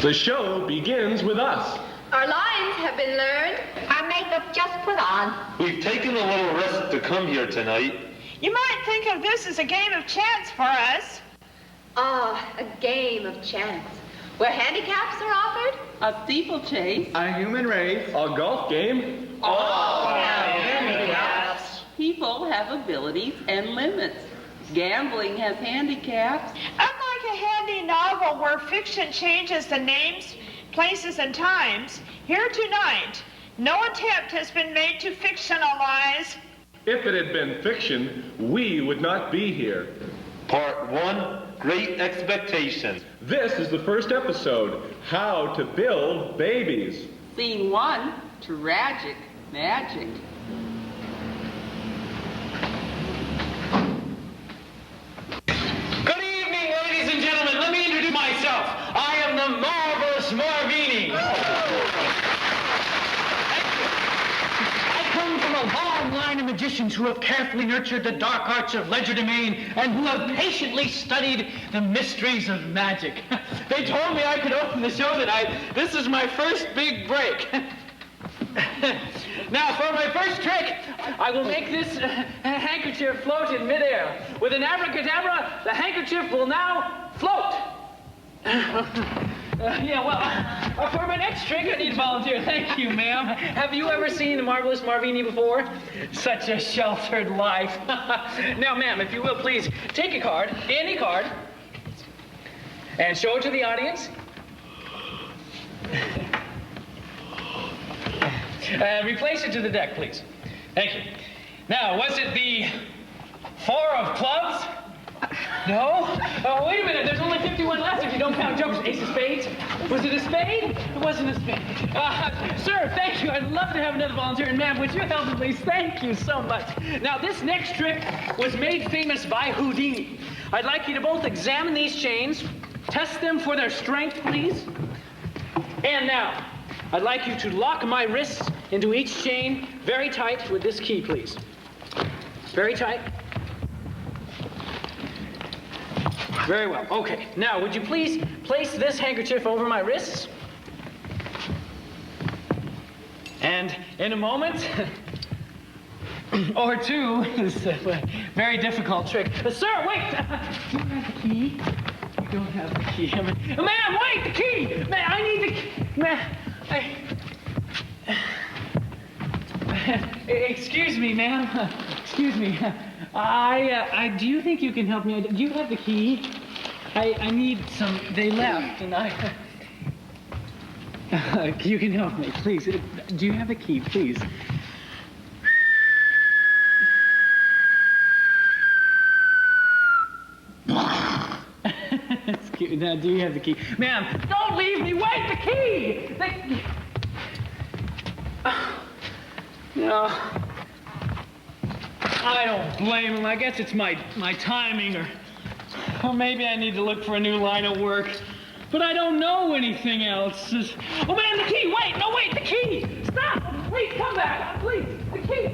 The show begins with us. Our lines have been learned. Our makeup just put on. We've taken a little risk to come here tonight. You might think of this as a game of chance for us. Ah, a game of chance. Where handicaps are offered? A steeplechase. A human race. A golf game. All handicaps. People have abilities and limits. Gambling has handicaps. Unlike a handy novel where fiction changes the names, places, and times, here tonight, no attempt has been made to fictionalize. If it had been fiction, we would not be here. Part 1, Great Expectations. This is the first episode, How to Build Babies. Scene 1, Tragic Magic. Good evening, ladies and gentlemen. Let me introduce myself. I am the marvelous Marvini. I come from a long line of magicians who have carefully nurtured the dark arts of legerdemain and who have patiently studied the mysteries of magic. They told me I could open the show tonight. This is my first big break. Now, for my first trick, I will make this handkerchief float in midair. With an abracadabra, the handkerchief will now float. For my next trick, I need a volunteer. Thank you, ma'am. Have you ever seen the marvelous Marvini before? Such a sheltered life. Now, ma'am, if you will, please take a card, any card, and show it to the audience. Replace it to the deck, please. Thank you. Now, was it the 4 of clubs? No? Oh, wait a minute. There's only 51 left if you don't count jokers. Ace of spades? Was it a spade? It wasn't a spade. Sir, thank you. I'd love to have another volunteer. And ma'am, would you help me, please? Thank you so much. Now, this next trick was made famous by Houdini. I'd like you to both examine these chains, test them for their strength, please. And now, I'd like you to lock my wrists into each chain very tight with this key, please. Very tight. Very well. Okay. Now, would you please place this handkerchief over my wrists? And in a moment, or two, this is a very difficult trick. Sir, wait! Do you have the key? You don't have the key. Ma'am, wait! The key! Ma'am, I need the key. Ma'am, excuse me, ma'am. Excuse me. Do you think you can help me? Do you have the key? I need some. They left, and you can help me, please. Do you have a key, please? Now, do you have the key? Ma'am, don't leave me! Wait, the key! No. I don't blame him. I guess it's my timing, or maybe I need to look for a new line of work. But I don't know anything else. Oh, man, the key! Wait! No, wait! The key! Stop! Please, come back! Please! The key!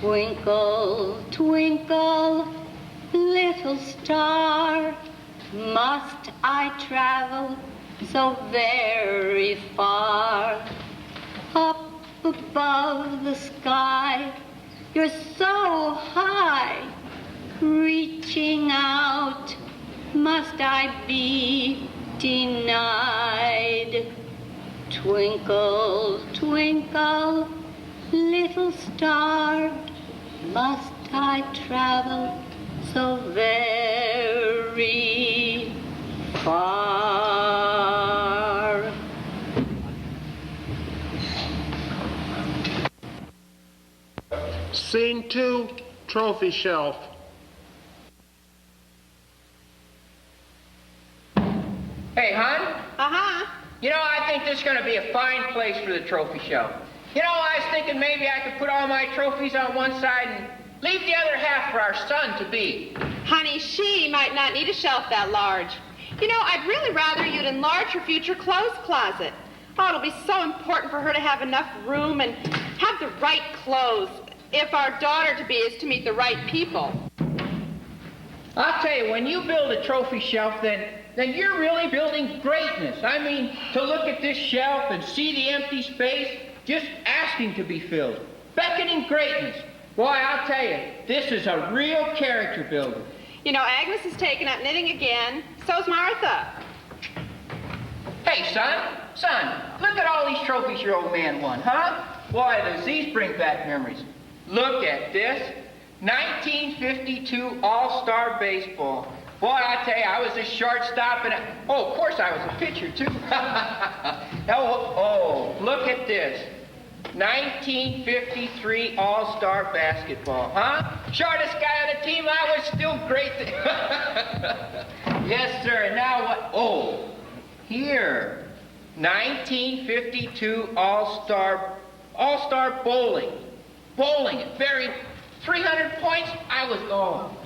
Twinkle, twinkle, little star, must I travel so very far? Up above the sky, you're so high, reaching out, must I be denied? Twinkle, twinkle, little star, must I travel so very far? Scene 2, trophy shelf. Hey, hon? Uh-huh. You know, I think this is going to be a fine place for the trophy shelf. You know, I was thinking maybe I could put all my trophies on one side and leave the other half for our son to be. Honey, she might not need a shelf that large. You know, I'd really rather you'd enlarge her future clothes closet. Oh, it'll be so important for her to have enough room and have the right clothes. if our daughter-to-be is to meet the right people. I'll tell you, when you build a trophy shelf, then you're really building greatness. I mean, to look at this shelf and see the empty space, just asking to be filled, beckoning greatness. Boy, I'll tell you, this is a real character builder. You know, Agnes has taken up knitting again. So's Martha. Hey, son, look at all these trophies your old man won, huh? Boy, does these bring back memories. Look at this. 1952 All-Star Baseball. Boy, I tell you, I was a shortstop and of course I was a pitcher too. Look at this. 1953 All-Star Basketball, huh? Shortest guy on the team, I was still great. Yes, sir, and now what? Here. 1952 All-Star Bowling. Bowling, very 300 points.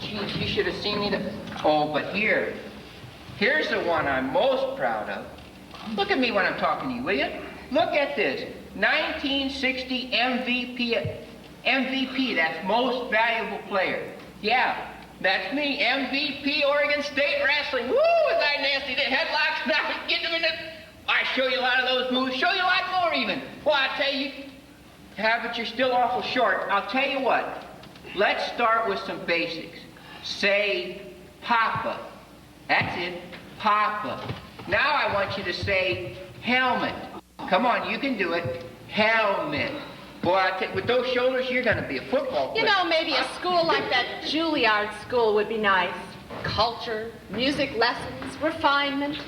Geez, you should have seen me. But here's the one I'm most proud of. Look at me when I'm talking to you, will you? Look at this. 1960 MVP, that's most valuable player. Yeah, that's me, MVP Oregon State Wrestling. Woo, was I nasty? The headlocks, and I was getting them in the... I show you a lot of those moves, show you a lot more even. Well, I tell you, but you're still awful short. I'll tell you what, let's start with some basics. Say, Papa. That's it, Papa. Now I want you to say, helmet. Come on, you can do it. Helmet. Boy, with those shoulders, you're going to be a football player. You know, maybe a school like that Juilliard school would be nice. Culture, music lessons, refinement,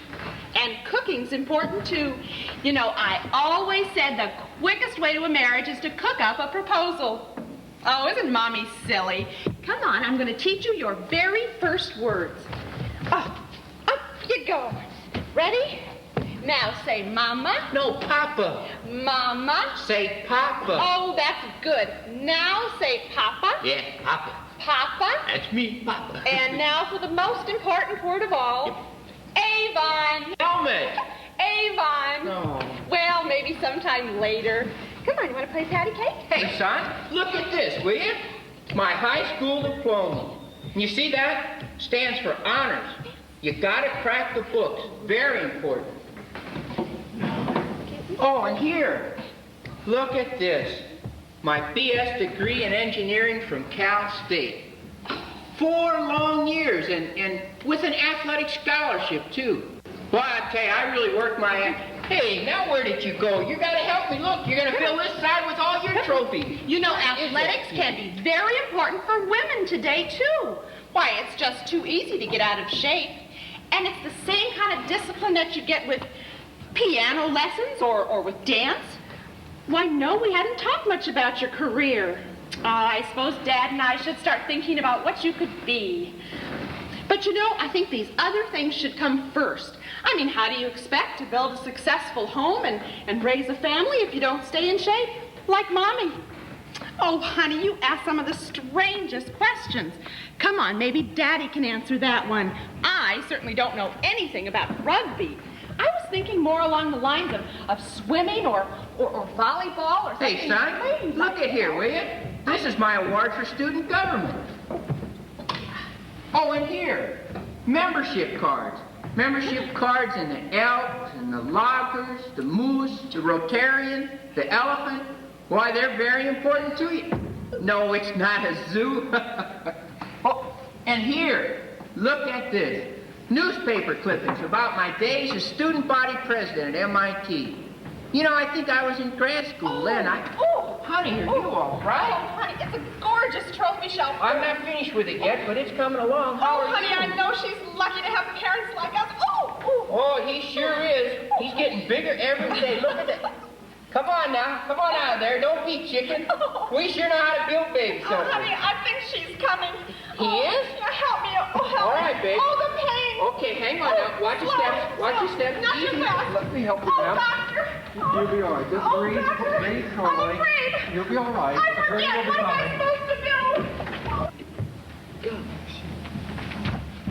and cooking's important too. You know, I always said the quickest way to a marriage is to cook up a proposal. Oh, isn't Mommy silly? Come on, I'm going to teach you your very first words. Up you go. Ready? Now say Mama. No, Papa. Mama. Say Papa. Oh, that's good. Now say Papa. Yeah, Papa. Papa. That's me, Papa. And now for the most important word of all, Avon. Helmet. Avon. No. Well, maybe sometime later. Come on, you want to play patty cake? Hey, son, look at this, will you? My high school diploma. And you see that? Stands for honors. You gotta crack the books. Very important. Oh, and here, look at this. My BS degree in engineering from Cal State. 4 long years, and with an athletic scholarship, too. Well, I tell you, I really worked my ass. Hey, now where did you go? You gotta help me. Look, you're gonna fill this side with all your trophies. You know, athletics can be very important for women today, too. Why, it's just too easy to get out of shape. And it's the same kind of discipline that you get with piano lessons or with dance. Why, no, we hadn't talked much about your career. I suppose Dad and I should start thinking about what you could be. But you know, I think these other things should come first. I mean, how do you expect to build a successful home and raise a family if you don't stay in shape? Like Mommy. Oh, honey, you ask some of the strangest questions. Come on, maybe Daddy can answer that one. I certainly don't know anything about rugby. I was thinking more along the lines of swimming or volleyball or something. Hey, son, look at here, will you? This is my award for student government. Oh, and here, membership cards. Membership cards in the Elks and the Loggers, the Moose, the Rotarian, the Elephant. Why, they're very important to you. No, it's not a zoo. Oh, and here, look at this. Newspaper clippings about my days as student body president at MIT. You know, I think I was in grad school then. Honey, are you all right? Oh, honey, it's a gorgeous trophy shelf. I'm not finished with it yet, but it's coming along. How are honey, you? I know she's lucky to have parents like us. Oh, he sure is. He's getting bigger every day. Look at that. Come on now. Come on out of there. Don't be chicken. We sure know how to build babies, don't we? Honey, I think she's coming. He is? Yeah, help me. Help me. All right, baby. Oh, the pain. Okay, hang on now. Watch your steps. Watch your steps. Not too Easy. fast. Let me help you now. Doctor. You'll be all right. Just breathe. Doctor. Breathe I'm slowly. afraid. You'll be all right. I forget. What am I supposed to do?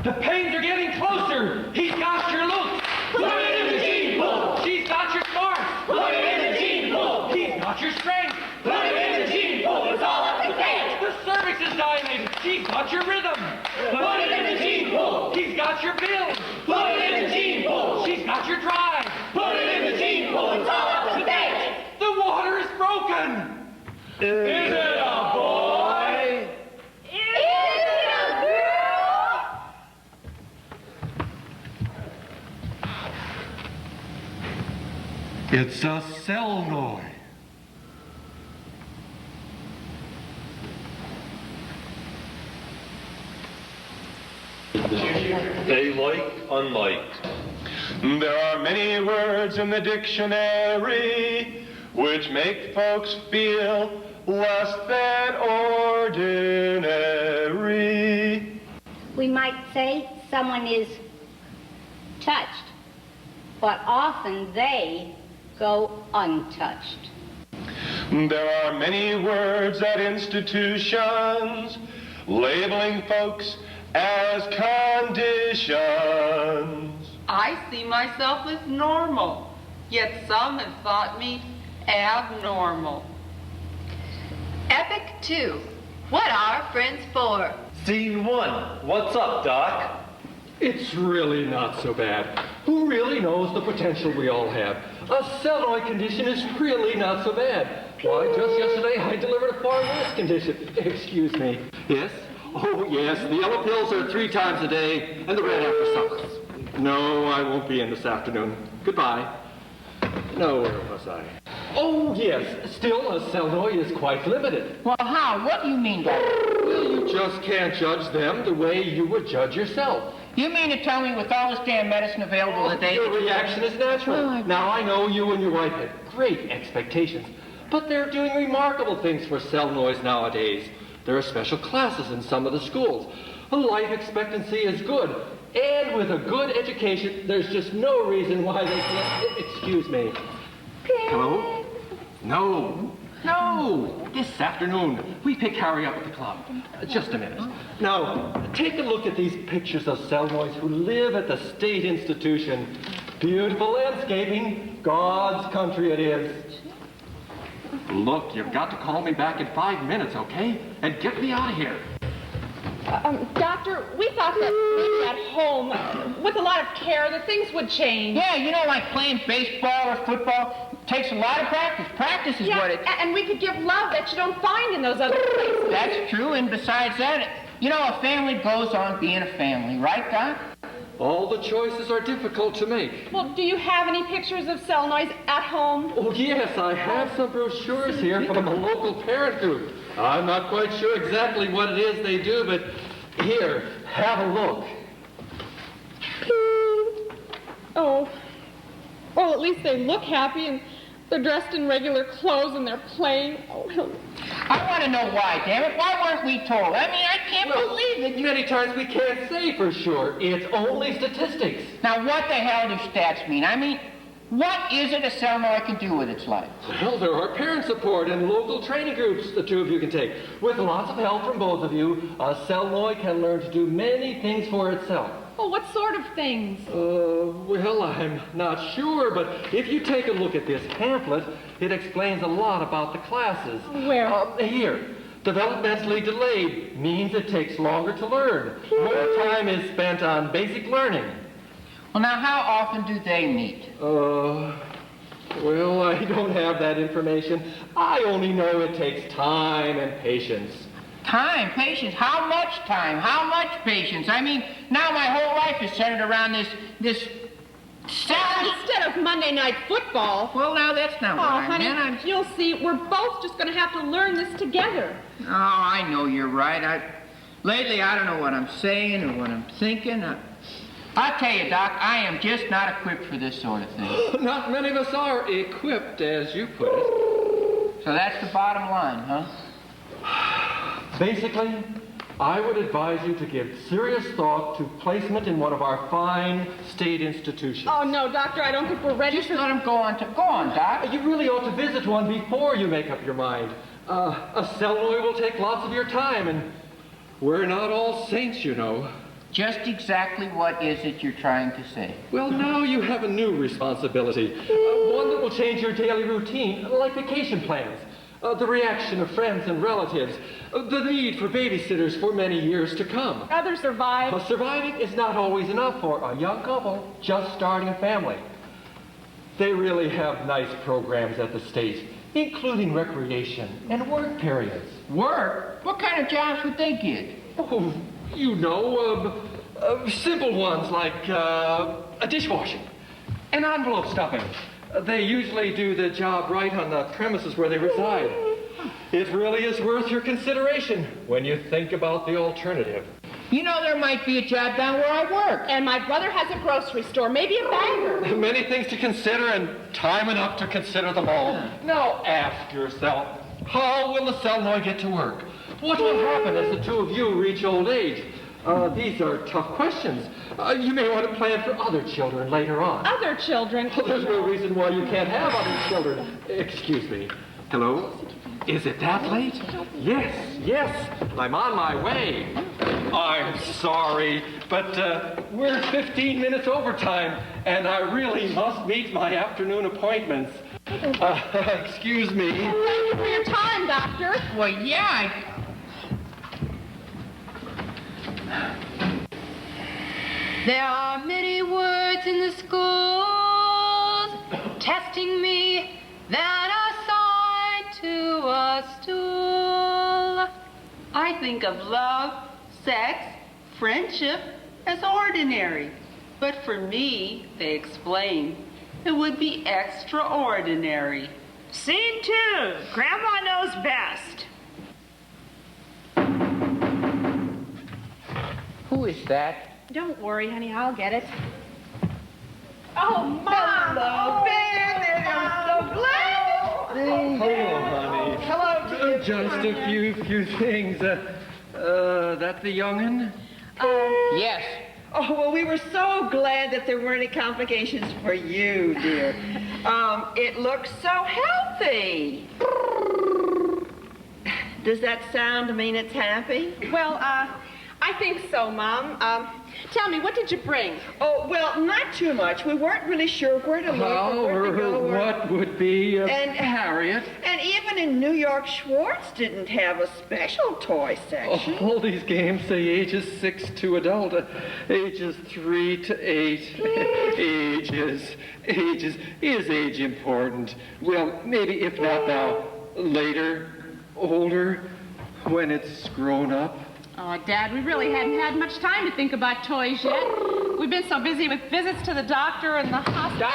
The pains are getting closer. He's got your look. Put it in the gene pool. She's got your smarts. Put it in the gene pool. He's got your strength. Put it in the gene pool. It's all up to got your rhythm. Put it in the gene pool. He's got your build. Put it in the gene pool. She's got your drive. Put it in the gene pool. It's all up to date. The water is broken. Is it a boy? Is it a girl? It's a Selnoy. They like unliked. There are many words in the dictionary which make folks feel less than ordinary. We might say someone is touched, but often they go untouched. There are many words at institutions labeling folks as conditions. I see myself as normal, yet some have thought me abnormal. Epic 2. What are friends for? Scene 1. What's up, Doc? It's really not so bad. Who really knows the potential we all have? A Selnoy condition is really not so bad. Why, just yesterday I delivered a far worse condition. Excuse me. Yes? Oh, yes. The yellow pills are 3 times a day, and the red after supper. No, I won't be in this afternoon. Goodbye. No, where was I? Oh, yes. Still, a Selnoy is quite limited. Well, how? What do you mean, Doctor? Well, you just can't judge them the way you would judge yourself. You mean to tell me with all this damn medicine available that they... Your reaction is natural. Oh, Now, I know you and your wife had great expectations, but they're doing remarkable things for Selnoys nowadays. There are special classes in some of the schools. Life expectancy is good, and with a good education, there's just no reason why they can't... Excuse me. Hello? No. This afternoon, we pick Harry up at the club. Just a minute. Now, take a look at these pictures of Selnoys who live at the state institution. Beautiful landscaping. God's country it is. Look, you've got to call me back in 5 minutes, okay? And get me out of here. Doctor, we thought that maybe at home, with a lot of care, that things would change. Yeah, you know, like playing baseball or football takes a lot of practice. Practice is what it... And we could give love that you don't find in those other places. That's true, and besides that, you know, a family goes on being a family, right, Doc? All the choices are difficult to make. Well, do you have any pictures of Selnoys at home? Oh, yes, I have some brochures here from a local parent group. I'm not quite sure exactly what it is they do, but here, have a look. Oh. Well, at least they look happy, and they're dressed in regular clothes, and they're playing. Oh, I want to know why, damn it. Why weren't we told? I mean, I can't believe it. Many times we can't say for sure. It's only statistics. Now, what the hell do stats mean? I mean, what is it a Selnoy can do with its life? Well, there are parent support and local training groups the two of you can take. With lots of help from both of you, a Selnoy can learn to do many things for itself. well, what sort of things? Well, I'm not sure, but if you take a look at this pamphlet, it explains a lot about the classes. Where? Here. Developmentally delayed means it takes longer to learn. More time is spent on basic learning. Well, now, how often do they meet? Well, I don't have that information. I only know it takes time and patience. Time, patience, how much time, how much patience? I mean, now my whole life is centered around this Instead of Monday night football. Well, now that's not what I meant. Honey, you'll see, we're both just going to have to learn this together. Oh, I know you're right. Lately, I don't know what I'm saying or what I'm thinking. I'll tell you, Doc, I am just not equipped for this sort of thing. Not many of us are equipped, as you put it. So that's the bottom line, huh? Basically, I would advise you to give serious thought to placement in one of our fine state institutions. Oh, no, Doctor, I don't think we're ready. Just let him go on, Doc. You really ought to visit one before you make up your mind. A Selnoy will take lots of your time, and we're not all saints, you know. Just exactly what is it you're trying to say? Well, now you have a new responsibility. One that will change your daily routine, like vacation plans. the reaction of friends and relatives, the need for babysitters for many years to come. Others survive. Surviving is not always enough for a young couple just starting a family. They really have nice programs at the state, including recreation and work periods. Work? What kind of jobs would they get? Oh, you know, simple ones like a dishwashing and envelope stuffing. They usually do the job right on the premises where they reside. It really is worth your consideration when you think about the alternative. You know, there might be a job down where I work. And my brother has a grocery store, maybe a bagger. Many things to consider and time enough to consider them all. Now ask yourself, how will the Selnoy get to work? What will happen as the two of you reach old age? These are tough questions. You may want to plan for other children later on. Other children? Well, there's no reason why you can't have other children. Excuse me. Hello? Is it that late? Yes. I'm on my way. I'm sorry, but we're 15 minutes overtime, and I really must meet my afternoon appointments. Excuse me. Thank you for your time, Doctor. Well, yeah, There are many words in the schools testing me that are signed to a stool. I think of love, sex, friendship as ordinary. But for me, they explain, it would be extraordinary. Scene 2. Grandma knows best. who is that? Don't worry, honey, I'll get it. Oh, Mom! Hello, Bennett! I'm so glad! Hello, honey. Hello to you. Just a few things. That the young'un? Yes. Oh, well, we were so glad that there weren't any complications for you, dear. It looks so healthy. Does that sound mean it's happy? Well, I think so, Mom. Tell me, what did you bring? Oh, well, not too much. We weren't really sure where to look or where to go. What would be Harriet? And even in New York, Schwartz didn't have a special toy section. All these games say ages 6 to adult, ages 3 to 8. Ages. Is age important? Well, maybe if not now, later, older, when it's grown up. Oh, Dad, we really hadn't had much time to think about toys yet. We've been so busy with visits to the doctor and the hospital.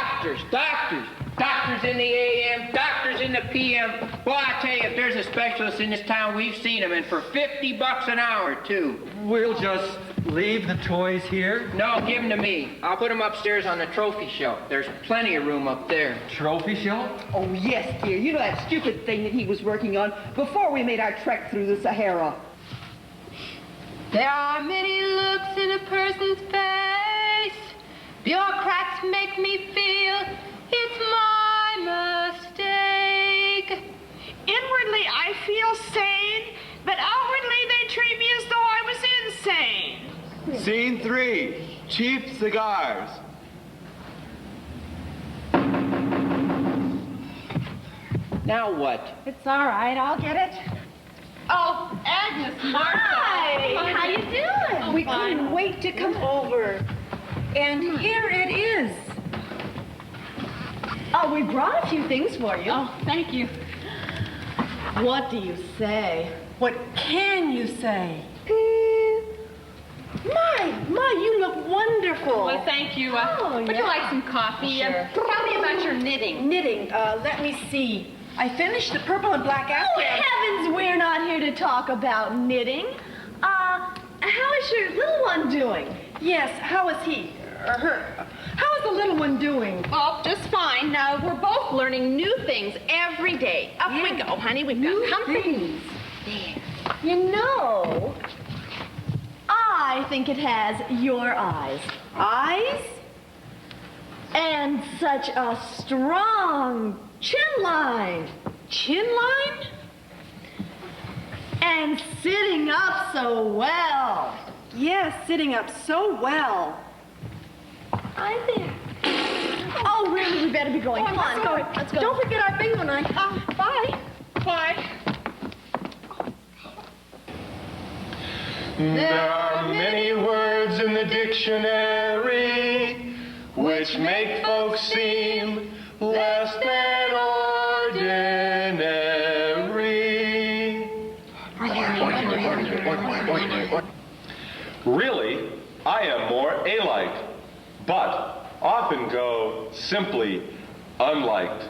Doctors in the AM, doctors in the PM. Well, I tell you, if there's a specialist in this town, we've seen them, and for $50 an hour, too. We'll just leave the toys here? No, give them to me. I'll put them upstairs on the trophy shelf. There's plenty of room up there. Trophy shelf? Oh, yes, dear. You know that stupid thing that he was working on before we made our trek through the Sahara. There are many looks in a person's face. Bureaucrats make me feel it's my mistake. Inwardly, I feel sane, but outwardly, they treat me as though I was insane. Scene 3, cheap cigars. Now what? It's all right, I'll get it. Oh, Agnes, Martha. Hi, how you doing? We couldn't wait to come over. And here it is. Oh, we brought a few things for you. Oh, thank you. What do you say? What can you say? My, you look wonderful. Well, thank you. Would you yeah. like some coffee? Sure. Tell me about your knitting. Knitting, let me see. I finished the purple and black Oh, afghan. heavens, we're not here to talk about knitting. How is your little one doing? Yes, how is he? Or her? How is the little one doing? Oh, just fine. We're both learning new things every day. Up we go, honey. We've got comfy. You know, I think it has your eyes. Eyes? And such a strong chin line. Chin line? And sitting up so well. Yes, sitting up so well. I think. Oh, really? We better be going. Come on, let's go. Don't forget our bingo night. Bye. Why? There are many words in the dictionary which make folks seem less than ordinary. Really, I am more alike, but often go simply unliked.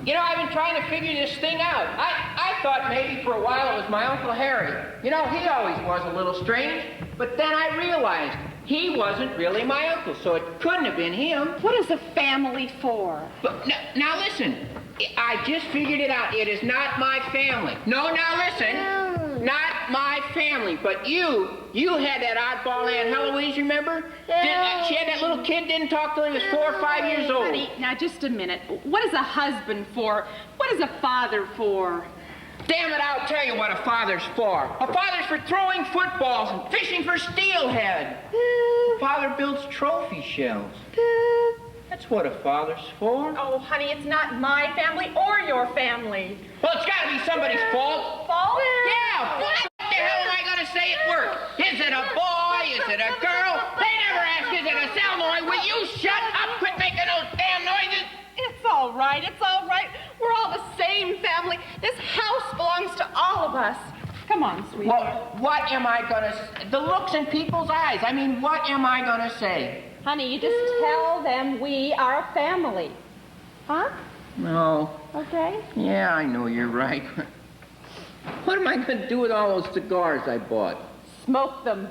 You know, I've been trying to figure this thing out. I thought maybe for a while it was my Uncle Harry. You know, he always was a little strange, but then I realized he wasn't really my uncle, so it couldn't have been him. What is a family for? But now listen, I just figured it out. It is not my family. No, now listen, not my family, but you had that oddball Aunt Heloise, remember? She had that little kid, didn't talk till he was 4 or 5 years old. Honey, now just a minute. What is a husband for? What is a father for? Damn it, I'll tell you what a father's for. A father's for throwing footballs and fishing for steelhead. Father builds trophy shells. That's what a father's for. Oh, honey, it's not my family or your family. Well, it's got to be somebody's fault. Fault? Yeah, what the hell am I going to say at work? Is it a boy? Is it a girl? They never ask, is it a solenoid? Will you shut up? Quit making those damn noises. It's all right. It's all right. We're all the same family. This house belongs to all of us. Come on, sweetheart. Well, what am I going to say? The looks in people's eyes. I mean, what am I going to say? Honey, you just tell them we are a family. Huh? No. Okay. Yeah, I know you're right. What am I going to do with all those cigars I bought? Smoke them.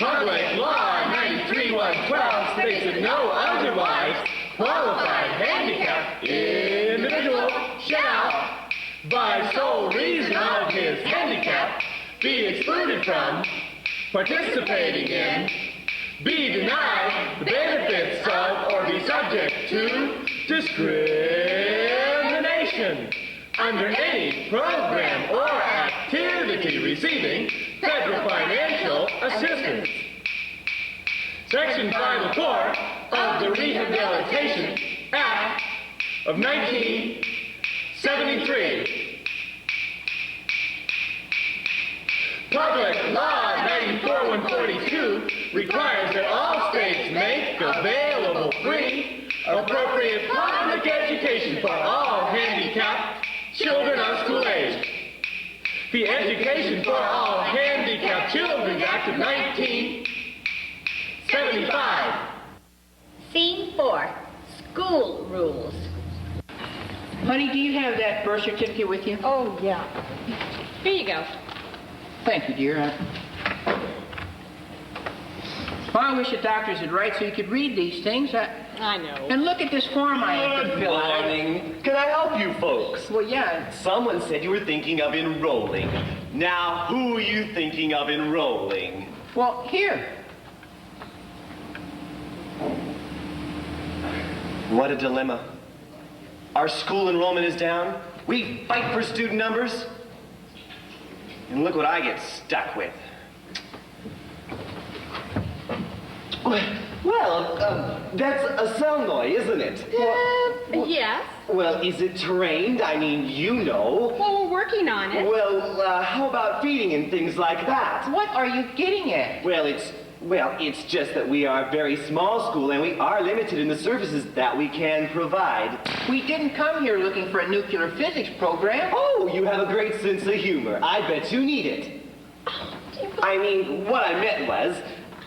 Public Law 93-112 states that no otherwise qualified handicapped individual shall, by sole reason of his handicap, be excluded from participating in, be denied the benefits of, or be subject to discrimination under any program or activity receiving federal financial assistance. Section 504 of the Rehabilitation Act of 1973. Public Law 94-142 requires that all states make available free, appropriate public education for all handicapped children of school age. The Education for All Handicapped Children Act of 1975. Scene 4, school rules. Honey, do you have that birth certificate with you? Oh, yeah. Here you go. Thank you, dear. Well, I wish the doctors would write so you could read these things. I know. And look at this form I have to fill out. Morning. Can I help you folks? Well, yeah. Someone said you were thinking of enrolling. Now, who are you thinking of enrolling? Well, here. What a dilemma. Our school enrollment is down. We fight for student numbers. And look what I get stuck with. Well, that's a Selnoy, isn't it? Yes. Well, is it trained? I mean, you know. Well, we're working on it. Well, how about feeding and things like that? What are you getting at? Well, it's just that we are a very small school and we are limited in the services that we can provide. We didn't come here looking for a nuclear physics program. Oh, you have a great sense of humor. I bet you need it. I mean, what I meant was,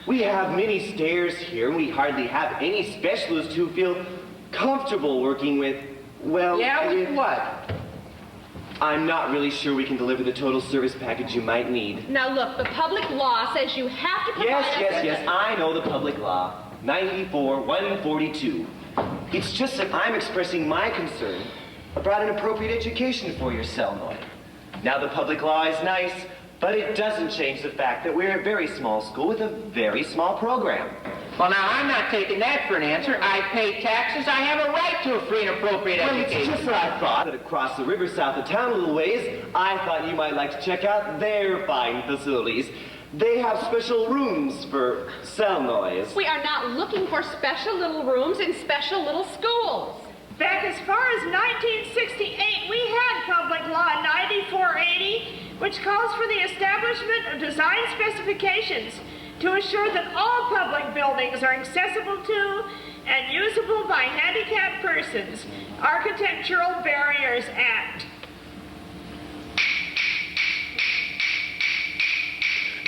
we have many stairs here and we hardly have any specialists who feel comfortable working with, well... Yeah, with what? I'm not really sure we can deliver the total service package you might need. Now look, the public law says you have to provide... Yes, I know the public law. 94-142. It's just that I'm expressing my concern about an appropriate education for your Selnoy. Now the public law is nice, but it doesn't change the fact that we're a very small school with a very small program. Well, now, I'm not taking that for an answer. I pay taxes. I have a right to a free and appropriate education. It's just what I thought. That across the river south of town a little ways, I thought you might like to check out their fine facilities. They have special rooms for Selnoys. We are not looking for special little rooms in special little schools. Back as far as 1968, we had Public Law 9480, which calls for the establishment of design specifications to assure that all public buildings are accessible to and usable by handicapped persons. Architectural Barriers Act.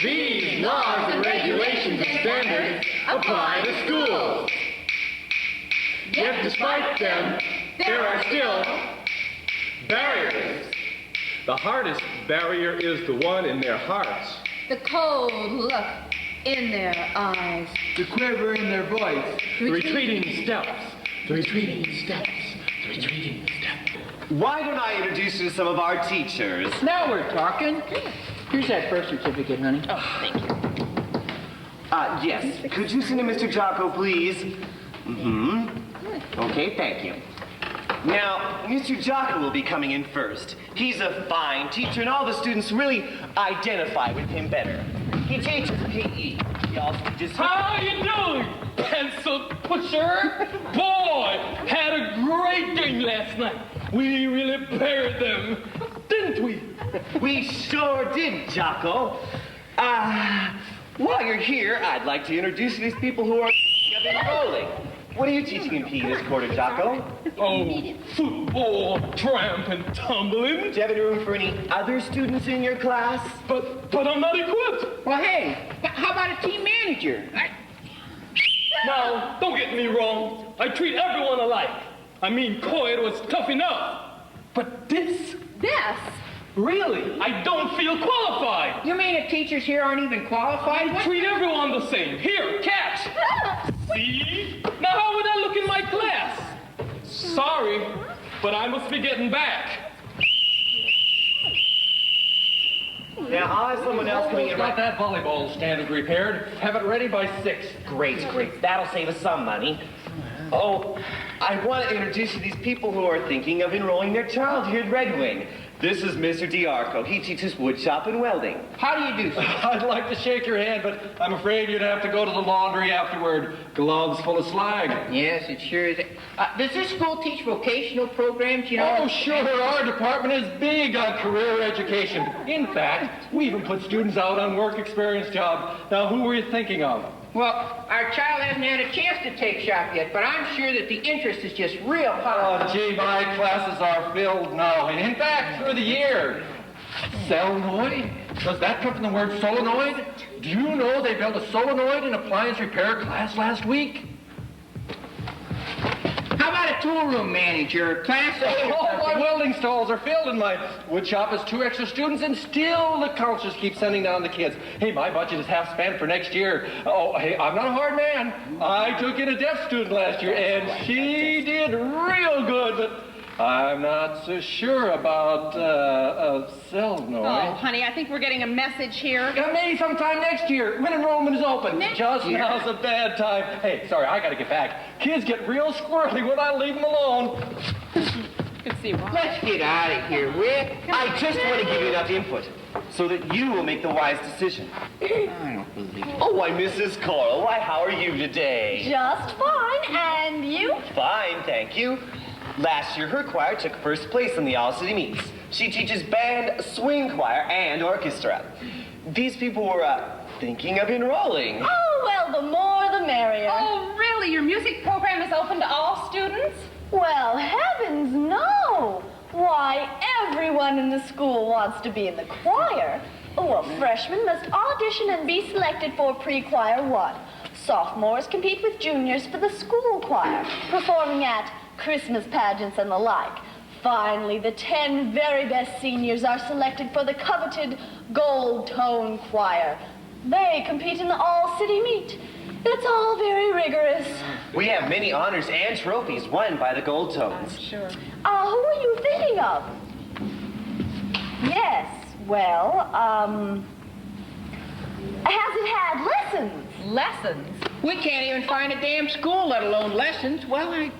These laws and regulations and standards apply to schools. Yet despite them, there are still barriers. The hardest barrier is the one in their hearts. The cold look in their eyes. The quiver in their voice. The retreating steps. The retreating steps. The retreating steps. Why don't I introduce you to some of our teachers? Now we're talking. Here's that birth certificate, honey. Oh, thank you. Yes. Could you send to Mr. Jocko, please? Mm-hmm. Okay, thank you. Now, Mr. Jocko will be coming in first. He's a fine teacher, and all the students really identify with him better. He teaches PE. He also teaches... How you doing, pencil pusher? Boy, had a great game last night. We really buried them, didn't we? We sure did, Jocko. While you're here, I'd like to introduce you to these people who are enrolling. What are you teaching in PE this quarter, Jocko? Oh, football, tramp, and tumbling. Do you have any room for any other students in your class? But I'm not equipped. Well, hey, how about a team manager? Now, don't get me wrong. I treat everyone alike. I mean, co-ed was tough enough. But this? This? Really? I don't feel qualified. You mean the teachers here aren't even qualified? I treat everyone the same. Here, catch. See? Now how would I look in my class? Sorry, but I must be getting back. Now, I'll have someone else coming in. Got that volleyball stand repaired. Have it ready by 6. Great. That'll save us some money. Oh, I want to introduce you to these people who are thinking of enrolling their child here at Red Wing. This is Mr. D'Arco. He teaches woodshop and welding. How do you do, sir? I'd like to shake your hand, but I'm afraid you'd have to go to the laundry afterward. Gloves full of slag. Yes, it sure is. Does this school teach vocational programs, you know? Oh, sure. Our department is big on career education. In fact, we even put students out on work experience jobs. Now, who were you thinking of? Well, our child hasn't had a chance to take shop yet, but I'm sure that the interest is just real high. Oh, gee, my classes are filled now. And in fact, through the year. Solenoid? Does that come from the word solenoid? Do you know they built a solenoid and appliance repair class last week? How about a tool room manager, class? Oh, my welding stalls are filled and my wood shop has 2 extra students and still the counselors keep sending down the kids. Hey, my budget is half spent for next year. Oh, hey, I'm not a hard man. I took in a deaf student last year and she did real good, but I'm not so sure about solenoid. Oh, honey, I think we're getting a message here. Maybe sometime next year when enrollment is open. Just now's a bad time. Hey, sorry, I gotta get back. Kids get real squirrely when I leave them alone. Could see why. Let's get out of here, Rick. I just want to give you enough input so that you will make the wise decision. I don't believe it. Oh, why, Mrs. Coral, why, how are you today? Just fine. And you? Fine, thank you. Last year, her choir took first place in the All-City Meets. She teaches band, swing choir, and orchestra. These people were, thinking of enrolling. Oh, well, the more the merrier. Oh, really? Your music program is open to all students? Well, heavens, no. Why, everyone in the school wants to be in the choir. Oh, a freshman must audition and be selected for pre-choir 1. Sophomores compete with juniors for the school choir, performing at Christmas pageants and the like. Finally, the 10 very best seniors are selected for the coveted Gold Tone Choir. They compete in the All-City Meet. It's all very rigorous. We have many honors and trophies won by the Gold Tones. Sure. Who are you thinking of? Yes, well, has it had lessons? Lessons? We can't even find a damn school, let alone lessons. Well,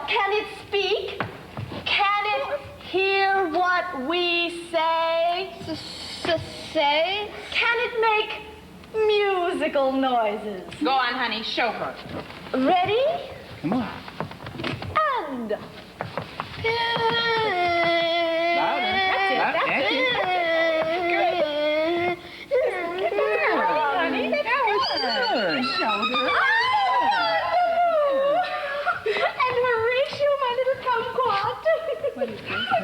can it speak? Can it hear what we say? Say? Can it make musical noises? Go on, honey. Show her. Ready? come on. And... That's it.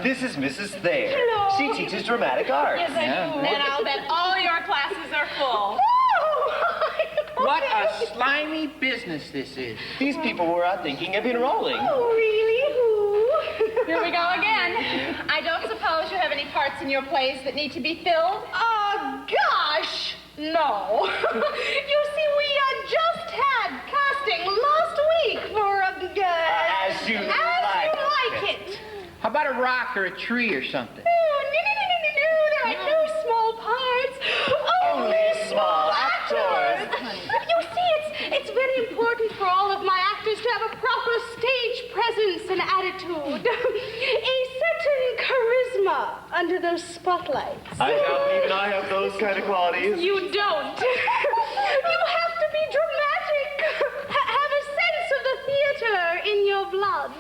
This is Mrs. Thayer. Hello. She teaches dramatic arts. Yes, I do. And I'll bet all your classes are full. What a slimy business this is. These people were out thinking of enrolling. Oh, really? Who? Here we go again. I don't suppose you have any parts in your plays that need to be filled? Oh, gosh, no. You see, we just had casting last week for As you like it. How about a rock or a tree or something? Oh, no. There are no small parts. Only small actors. You see, it's very important for all of my actors to have a proper stage presence and attitude. A certain charisma under those spotlights. I don't even I have those kind of qualities. You don't. You have to be dramatic. Have a sense of the theater in your blood.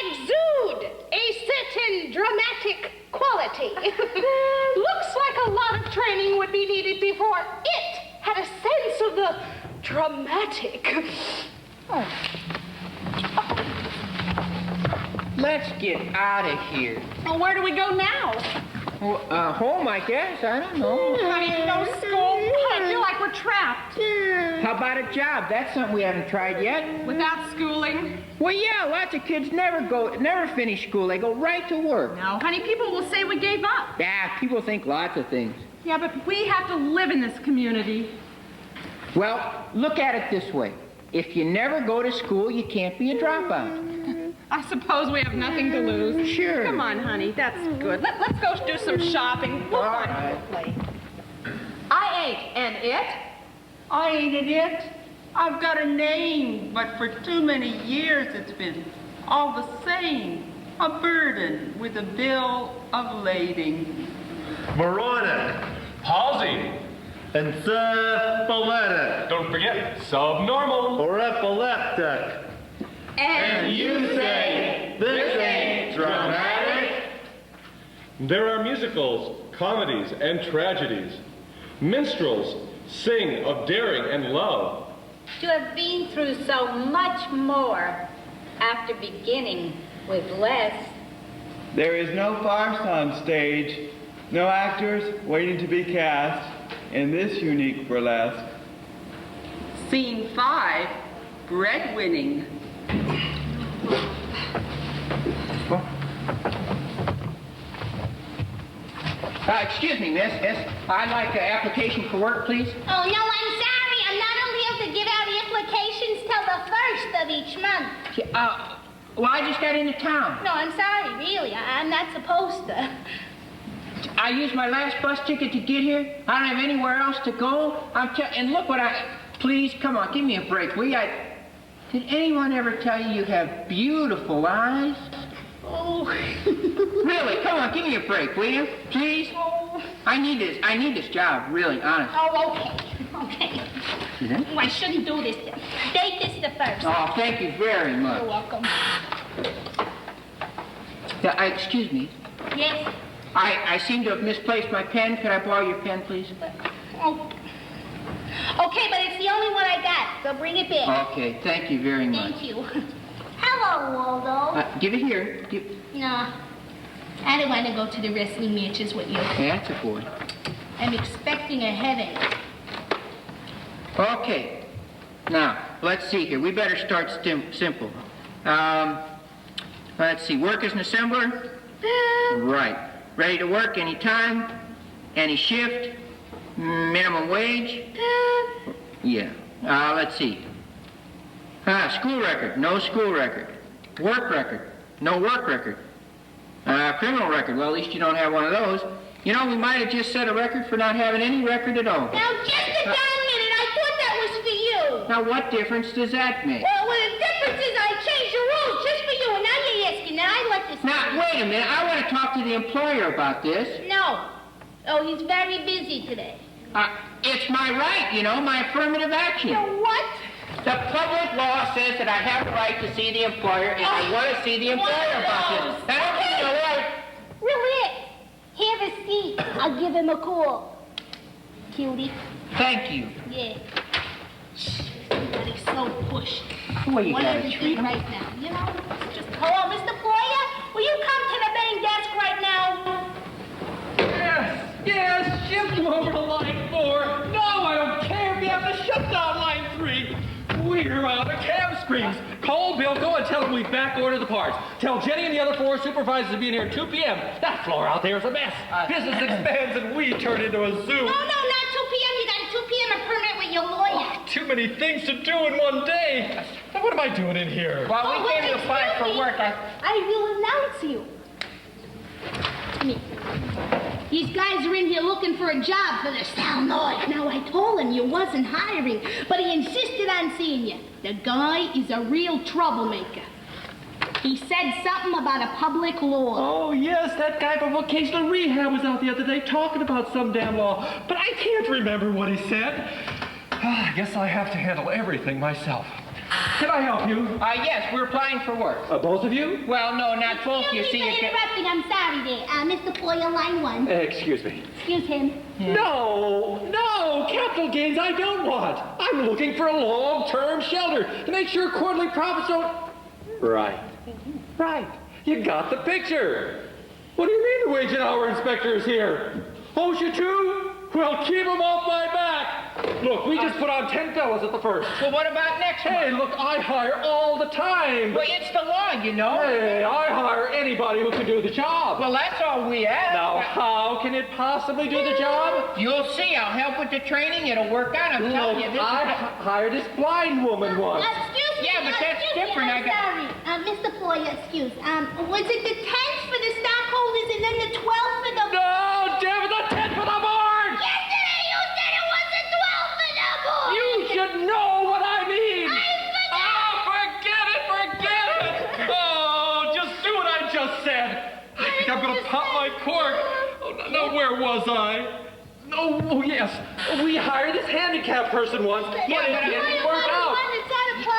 Exude a certain dramatic quality. Looks like a lot of training would be needed before it had a sense of the dramatic. Let's get out of here. Well, where do we go now? Home, I guess. I don't know. Honey, no school. I feel like we're trapped. How How about a job? That's something we haven't tried yet. Without schooling? Well, yeah, lots of kids never finish school. They go right to work. No, honey, people will say we gave up. Yeah, people think lots of things. Yeah, but we have to live in this community. Well, look at it this way. If you never go to school, you can't be a dropout. I suppose we have nothing to lose. Sure. Come on, honey, that's good. Let's go do some shopping. We'll find a place. I ate, and it? I ain't it. I've got a name, but for too many years it's been all the same. A burden with a bill of lading. Moronic. Palsy. Encephalitic. Don't forget, subnormal. Or epileptic. And you say, this ain't dramatic? There are musicals, comedies, and tragedies. Minstrels sing of daring and love. To have been through so much more after beginning with less. There is no farce on stage, no actors waiting to be cast in this unique burlesque. Scene 5, breadwinning. Excuse me, miss. I'd like an application for work, please. Oh, no, I'm sorry. I'm not only able to give out applications till the 1st of each month. Well, I just got into town. No, I'm sorry, really. I'm not supposed to. I used my last bus ticket to get here. I don't have anywhere else to go. And look what Please, come on, give me a break, will you? Did anyone ever tell you you have beautiful eyes? Oh. Really, come on, give me a break, will you? Please? Oh. I need this job, really, honest. Oh, okay. Oh, I shouldn't do this. Date this the 1st. Oh, thank you very much. You're welcome. Excuse me. Yes? I seem to have misplaced my pen. Could I borrow your pen, please? Oh. Okay, but it's the only one I got, so bring it back. Okay, thank you very much. Thank you. Hello, Waldo. Give it here. No. I don't want to go to the wrestling matches with you. That's a boy. I'm expecting a headache. Okay. Now, let's see here. We better start simple. Let's see. Work as an assembler? Right. Ready to work any time? Any shift? Minimum wage? Yeah. Let's see. School record? No school record. Work record? No work record. Criminal record? Well, at least you don't have one of those. You know, we might have just set a record for not having any record at all. Now, just a darn minute. I thought that was for you. Now, what difference does that make? Well, the difference is I changed the rules just for you, and now you're asking. Now, I let this... Now, wait a minute. I want to talk to the employer about this. No. Oh, he's very busy today. It's my right, you know, my affirmative action. Your what? The public law says that I have a right to see the employer, and I want to see the employer about this. I don't think you're right. Relax. Have a seat. I'll give him a call. Cutie. Thank you. Yeah. Somebody's so pushed. Well, you gotta treat him right now. You know, just... Hello, Mr. Boyer? Will you come to the main desk right now? Yes, shift him over to line 4. No, I don't care if you have to shut down line 3. We're out of cab screams. Call Bill, go and tell him we back order the parts. Tell Jenny and the other 4 supervisors to be in here at 2 p.m. That floor out there is a mess. Business expands and we turn into a zoo. No, not 2 p.m. You got a 2 p.m. appointment with your lawyer. Oh, too many things to do in one day. Now, what am I doing in here? Well, we came to apply for work. I will announce you. Me. These guys are in here looking for a job for the sound noise. Now, I told him you wasn't hiring, but he insisted on seeing you. The guy is a real troublemaker. He said something about a public law. Oh, yes, that guy from vocational rehab was out the other day talking about some damn law, but I can't remember what he said. I guess I have to handle everything myself. Can I help you? Yes, we're applying for work. Both of you? Well, no, not both. You see, interrupting. I'm sorry there. Mr. Boyer, line 1. Excuse me. Excuse him. No, capital gains I don't want. I'm looking for a long-term shelter to make sure quarterly profits don't... Right. You got the picture. What do you mean the wage and hour inspector is here? OSHA 2? Well, keep him off my back. Look, we just put on 10 fellas at the first. Well, what about next month? Hey, look, I hire all the time. Well, it's the law, you know. Hey, I hire anybody who can do the job. Well, that's all we ask. Now, how can it possibly do the job? You'll see. I'll help with the training. It'll work out. I'm telling you. I hired this blind woman once. Excuse me. Yeah, but that's different. I'm sorry. Mr. Foyer, excuse. Was it the 10th for the stockholders and then the 12th for the... No, damn it, the 10th for the board! Yesterday you said it was the 12th for the board! You should know what I mean! Forget it! Oh, just do what I just said! I think I'm gonna pop my cork! Oh, no, where was I? Oh, yes. We hired this handicapped person once, but it didn't work out.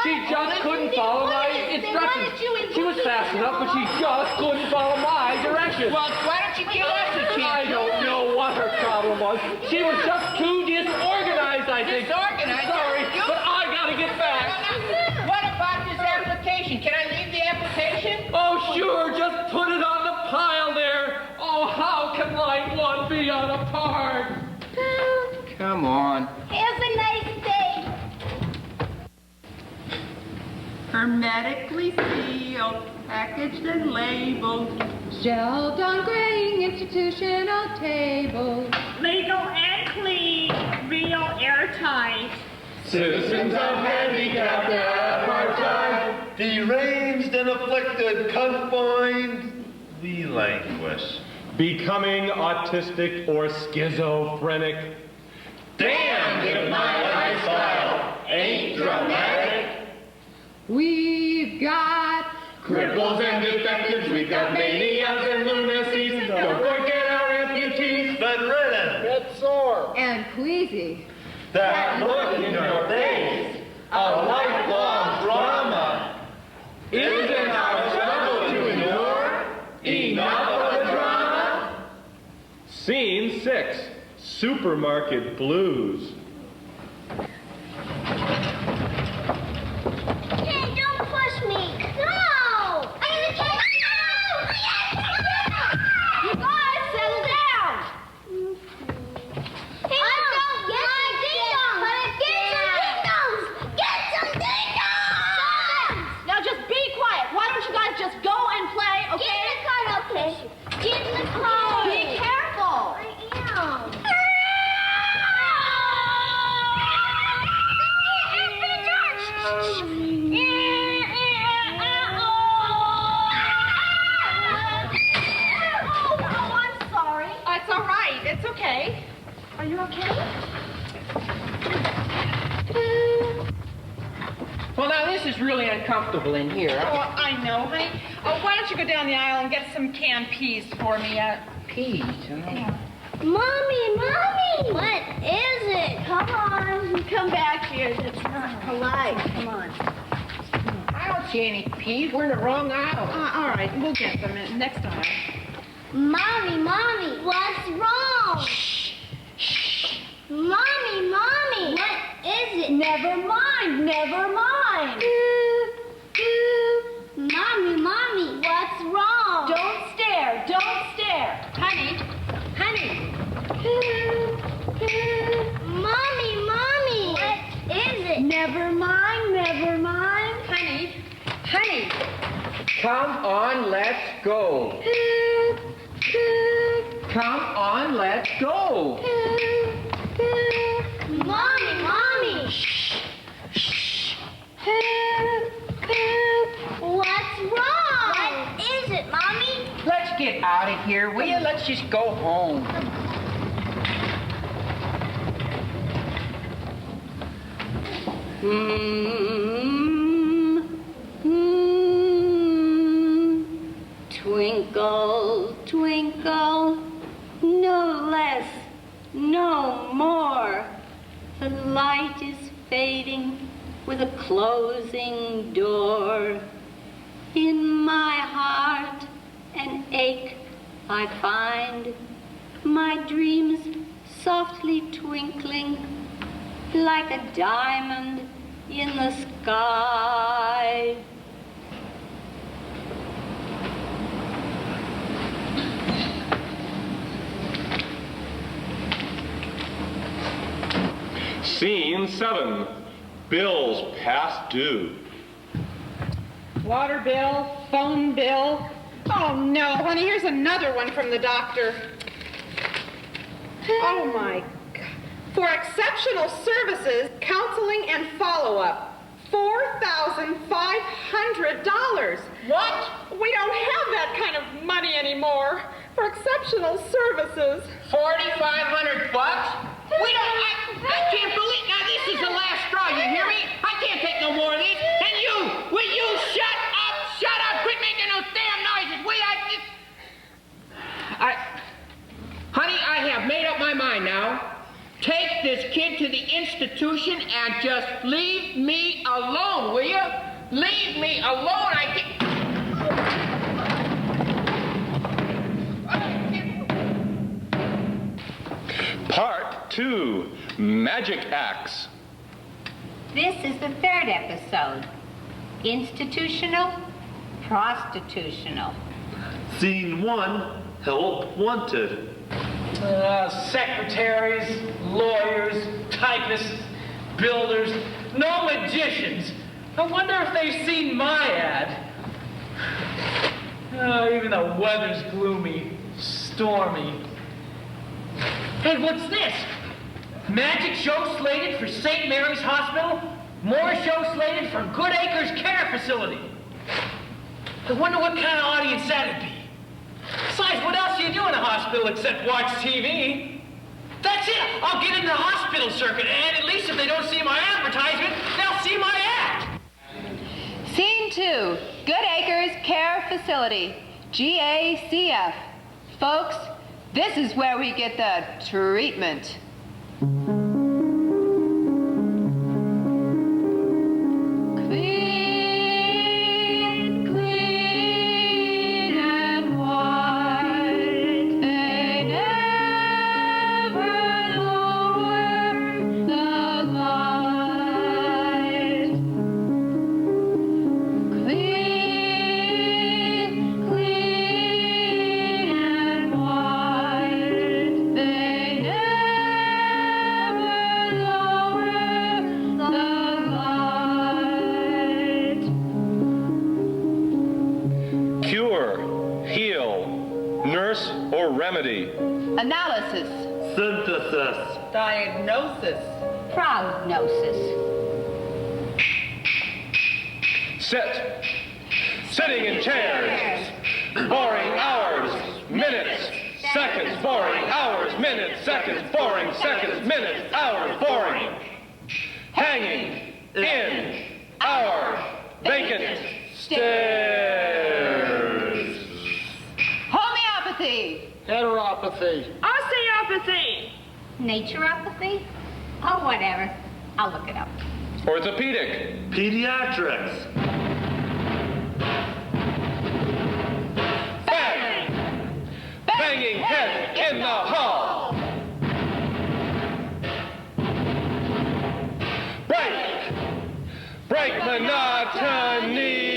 She just couldn't follow my instructions. She was fast enough, but she just couldn't follow my directions. Well, why don't you give us a chance? I don't know what her problem was. She was just too disorganized, I think. Disorganized? Sorry, but I gotta get back. What about this application? Can I leave the application? Oh, sure. Just put it on the pile there. Oh, how can line 1 be on a part? Come on. Have a nice day. Hermetically sealed, packaged and labeled. Shelved on graying institutional tables. Legal and clean, real airtight. Citizens of handicapped apartheid, deranged and afflicted, confined, we languish. Becoming autistic or schizophrenic. Damned if my lifestyle ain't dramatic. We've got Cripples and defectives, we've got manias and lunacies. Don't forget our amputees. Bedridden, Bedsore. and queasy. that look in your face, a lifelong drama. Isn't our struggle to endure enough of a drama? Scene 6. Supermarket Blues. Hey, don't push me. No! You guys, settle down. Now just be quiet. Why don't you guys just go and play, okay? Get in the car. Be careful. I am. Oh, I'm sorry. It's all right. It's okay. Are you okay? Well, now, this is really uncomfortable in here. Oh, I know, honey. Why don't you go down the aisle and get some canned peas for me? Peas, huh? Mommy! What is it? Come on. Come back here. That's not polite. Come on. I don't see any peas. We're in the wrong aisle. All right, we'll get them in next aisle. Mommy, what's wrong? Shh. Mommy. What is it? Never mind. Mommy, what's wrong? Don't stare. Honey. Mommy, what is it? Never mind. Honey. Come on, let's go. Come on, let's go. Mommy. Shh. What's wrong? What is it, Mommy? Let's get out of here, will you? Let's just go home. Twinkle, twinkle, no less, no more. The light is fading with a closing door. In my heart an ache I find, my dreams softly twinkling like a diamond in the sky. Scene 7. Bills past due. Water bill, phone bill. Oh no, honey, here's another one from the doctor. Oh my God. For exceptional services, counseling and follow-up. $4,500. What? We don't have that kind of money anymore for exceptional services. $4,500 bucks? We don't. I can't believe. Now this is the last straw. You hear me? I can't take no more of this. And you, will you shut up? Shut up! Quit making those damn noises. Honey, I have made up my mind now. Take this kid to the institution and just leave me alone, will you? Leave me alone. Part 2. Magic Acts. This is the third episode. Institutional, prostitutional. Scene 1. Help wanted. Secretaries, lawyers, typists, builders, no magicians. I wonder if they've seen my ad. Even the weather's gloomy, stormy. Hey, what's this? Magic show slated for St. Mary's Hospital? More show slated for Good Acres Care Facility. I wonder what kind of audience that'd be. Besides, what else do you do in a hospital except watch TV? That's it! I'll get in the hospital circuit, and at least if they don't see my advertisement, they'll see my act! Scene 2, Good Acres Care Facility, GACF. Folks, this is where we get the treatment. Analysis. Synthesis. Diagnosis. Prognosis. Sit. Sitting in chairs. Boring hours. Minutes. Seconds. Boring hours. Minutes. Seconds. Boring seconds. Minutes. Hours. Boring. Hanging in our vacant stairs. Homeopathy. Heteropathy. Osteopathy. Naturopathy? Oh, whatever. I'll look it up. Orthopedic. Pediatrics. Bang! Banging head in the hall. Break! Break monotony.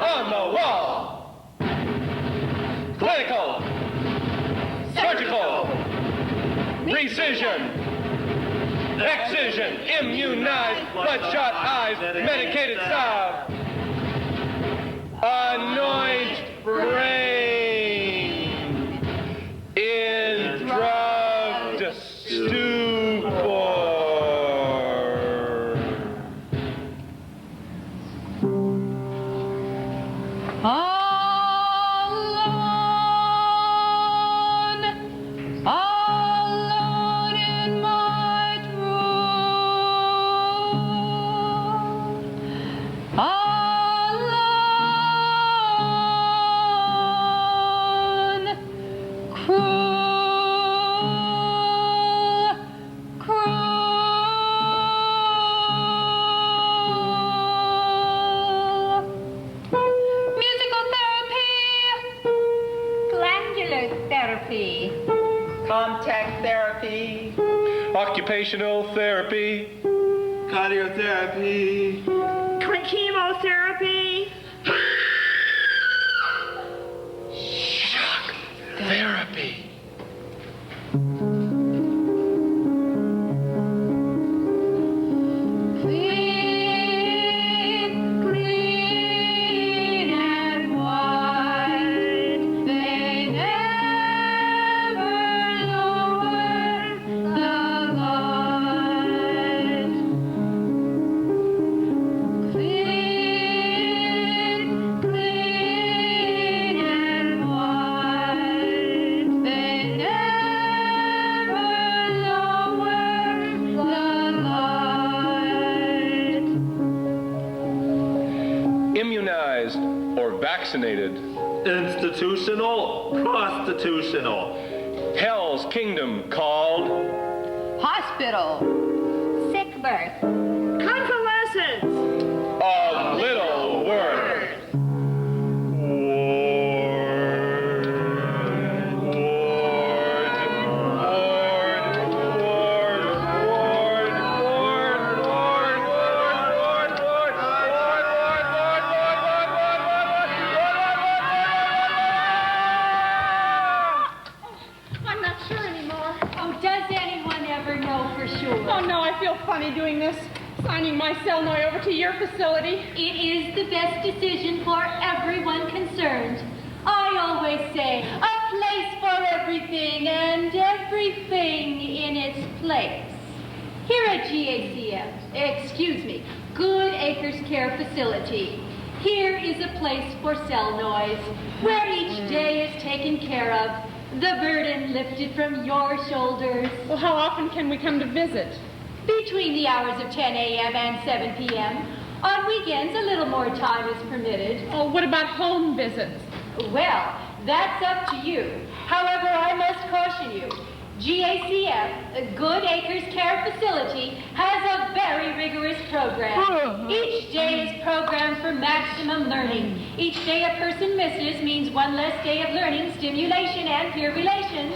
On the wall. Clinical. Surgical. Precision. Excision. Immunized. Bloodshot eyes. Medicated salve. Anoint brain. In drugged stupor. Alone in my room. Alone. Cruel, cruel. Musical therapy. Glandular therapy. Contact therapy. Occupational therapy. Cardiotherapy. Chemotherapy. Shock therapy. vaccinated. Institutional, prostitutional. Hell's kingdom called Hospital. Sick birth. Convalescence. a little word. I'm not sure anymore. Oh, does anyone ever know for sure? Oh, no, I feel funny doing this. Signing my Selnoy over to your facility. It is the best decision for everyone concerned. I always say, a place for everything and everything in its place. Here at Good Acres Care Facility, here is a place for Selnoys, where each day is taken care of, the burden lifted from your shoulders. Well, how often can we come to visit? Between the hours of 10 a.m. and 7 p.m. On weekends, a little more time is permitted. Oh, what about home visits? Well, that's up to you. However, I must caution you. GACF, a Good Acres Care Facility, has a very rigorous program. Each day is programmed for maximum learning. Each day a person misses means one less day of learning, stimulation, and peer relations.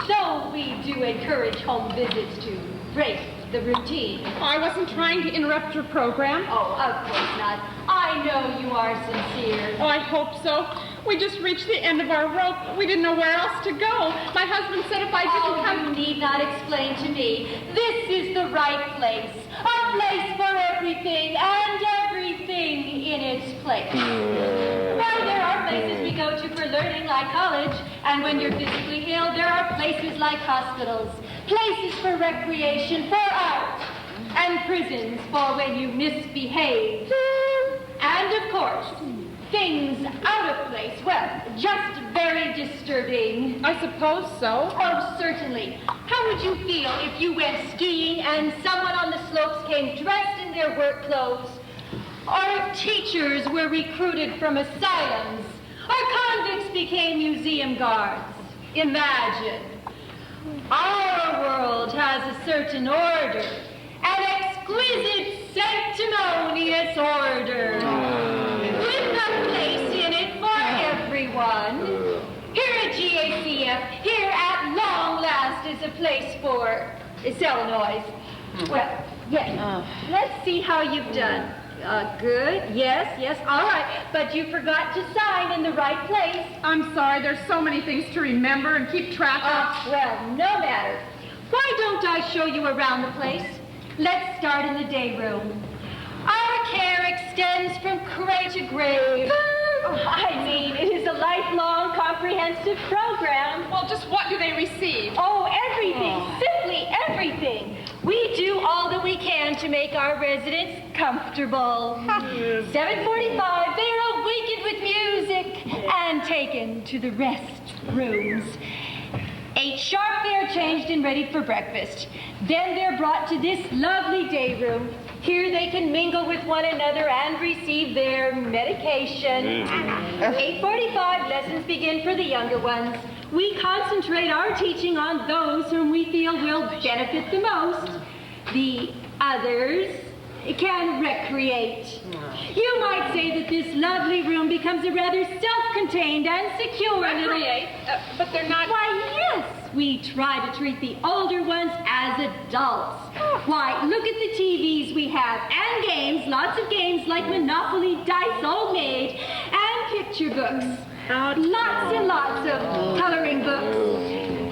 So we do encourage home visits to break the routine. I wasn't trying to interrupt your program. Oh, of course not. I know you are sincere. Oh, I hope so. We just reached the end of our rope. We didn't know where else to go. My husband said if I didn't come... You need not explain to me. This is the right place. A place for everything and everything in its place. Why, there are places we go to for learning, like college. And when you're physically ill, there are places like hospitals. Places for recreation, for art. And prisons for when you misbehave. And, of course, things out of place. Well, just very disturbing. I suppose so. Oh, certainly. How would you feel if you went skiing and someone on the slopes came dressed in their work clothes? Or if teachers were recruited from asylums? Or convicts became museum guards? Imagine. Our world has a certain order. An exquisite sanctimonious order. With a place in it for everyone. Here at GACF, here at long last is a place for Selnoys. Well, yes. Let's see how you've done. Good. Yes. All right. But you forgot to sign in the right place. I'm sorry. There's so many things to remember and keep track of. Well, no matter. Why don't I show you around the place? Let's start in the day room. Our care extends from cray to grave. I mean, it is a lifelong, comprehensive program. Well, just what do they receive? Oh, everything. Simply everything. We do all that we can to make our residents comfortable. 7:45, they are awakened with music and taken to the rest rooms. 8 sharp, they are changed and ready for breakfast. Then they're brought to this lovely day room. Here they can mingle with one another and receive their medication. 8:45, lessons begin for the younger ones. We concentrate our teaching on those whom we feel will benefit the most. The others can recreate. You might say that this lovely room becomes a rather self-contained and secure Recreate? But they're not... Why, yes. We try to treat the older ones as adults. Why, look at the TVs we have, and games, lots of games like Monopoly, Dice, Old Maid, and picture books. Lots and lots of coloring books.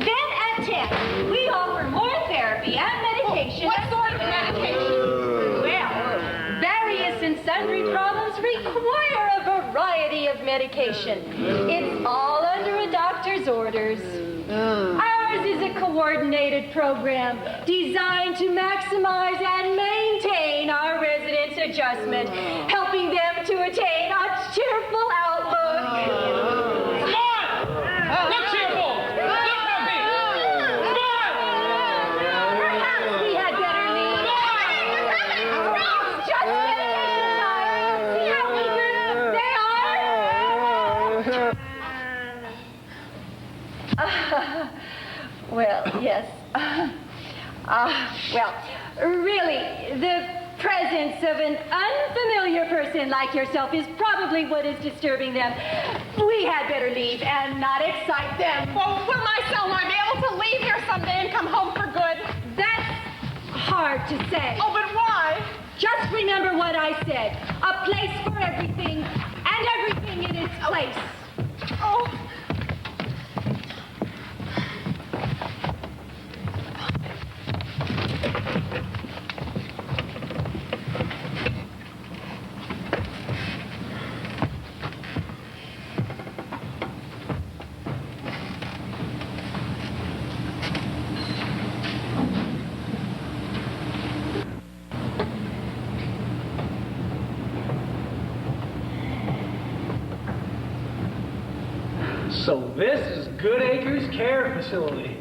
Then at 10, we offer more therapy and medication. What sort of medication? Well, various and sundry problems require a variety of medication. It's all under a doctor's orders. Ours is a coordinated program designed to maximize and maintain our residents' adjustment, helping them to attain a cheerful outlook. Come on! Look cheerful! Look happy! Come on! Perhaps we had better leave. It's just medication time. See how eager they are? Well, really, the presence of an unfamiliar person like yourself is probably what is disturbing them. We had better leave and not excite them. Well, will my Selnoy be able to leave here someday and come home for good? That's hard to say. Oh, but why? Just remember what I said. A place for everything, and everything in its place. Oh. So this is Good Acres Care Facility.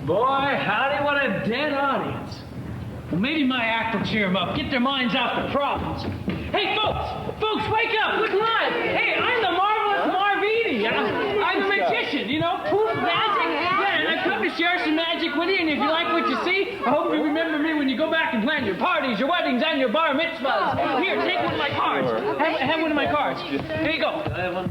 Boy, howdy, what a dead audience. Well, maybe my act will cheer them up, get their minds off the problems. Hey, folks, wake up, look alive. Hey, I'm the marvelous Marvini. I'm a magician, you know, poof magic. Yeah, and I come to share some magic with you, and if you like what you see, I hope you remember me when you go back and plan your parties, your weddings, and your bar mitzvahs. Here, take one of my cards. Have one of my cards. Here you go.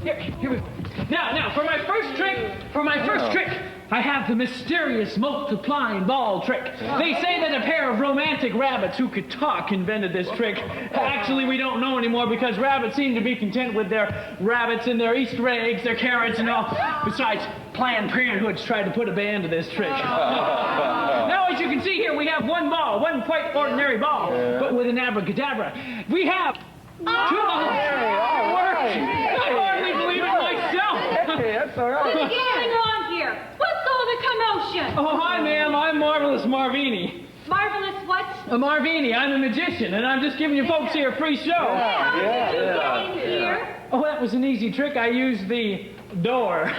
Here we go. Now, for my first trick, I have the mysterious multiplying ball trick. They say that a pair of romantic rabbits who could talk invented this trick. Actually, we don't know anymore because rabbits seem to be content with their rabbits and their Easter eggs, their carrots and all. Besides, Planned Parenthood's tried to put a ban to this trick. Now, as you can see here, we have one ball, one quite ordinary ball, but with an abracadabra. We have two balls. It worked. I hardly believe it myself. Hey, that's all right. What's going on here? What's all the commotion? Oh, hi, ma'am. I'm Marvelous Marvini. Marvelous what? A Marvini. I'm a magician, and I'm just giving you folks here a free show. How did you get in here? Oh, that was an easy trick. I used the door. I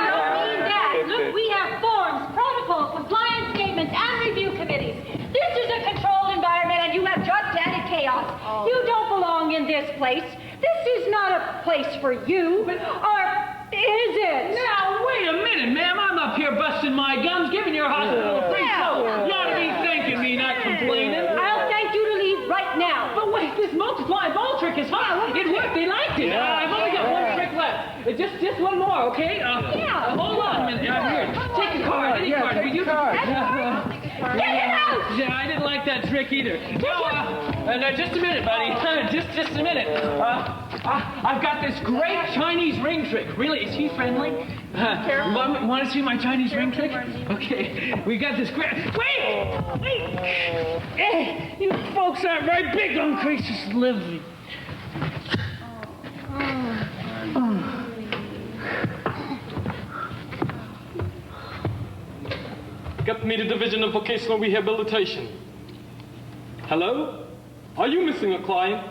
don't mean that. Look, we have forms, protocols, compliance statements, and review committees. This is a controlled environment, and you have just added chaos. You don't belong in this place. This is not a place for you. Or is it? Now, wait a minute, ma'am. I'm up here busting my gums, giving your hospital a free show. You ought to be thanking me, not complaining. I'll thank you to leave right now. But wait, this multiply ball trick is hot. It worked. They liked it. I've only got one trick left. Just one more, okay? Hold on a minute. Here, take a card. Any card. Will you? Get it out! Yeah, I didn't like that trick either. No, just a minute, buddy. Just a minute. I've got this great Chinese ring trick. Really, is he friendly? Want to see my Chinese ring trick? Okay, we got this great... Wait! Hey, you folks aren't very big on Grace's delivery. Got me the Division of Vocational Rehabilitation. Hello? Are you missing a client?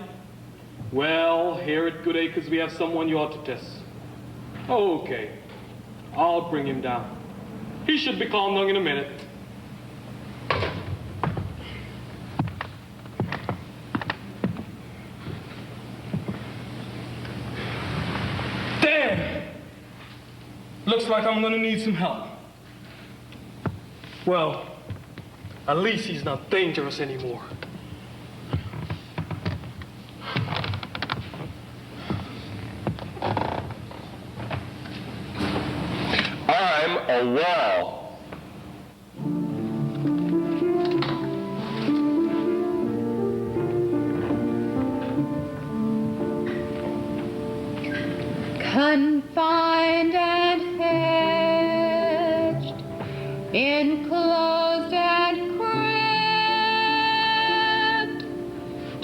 Well, here at Good Acres we have someone you ought to test. Okay. I'll bring him down. He should be calm down in a minute. Damn! Looks like I'm gonna need some help. Well, at least he's not dangerous anymore. I'm a wall. Confined and hedged, enclosed and cramped,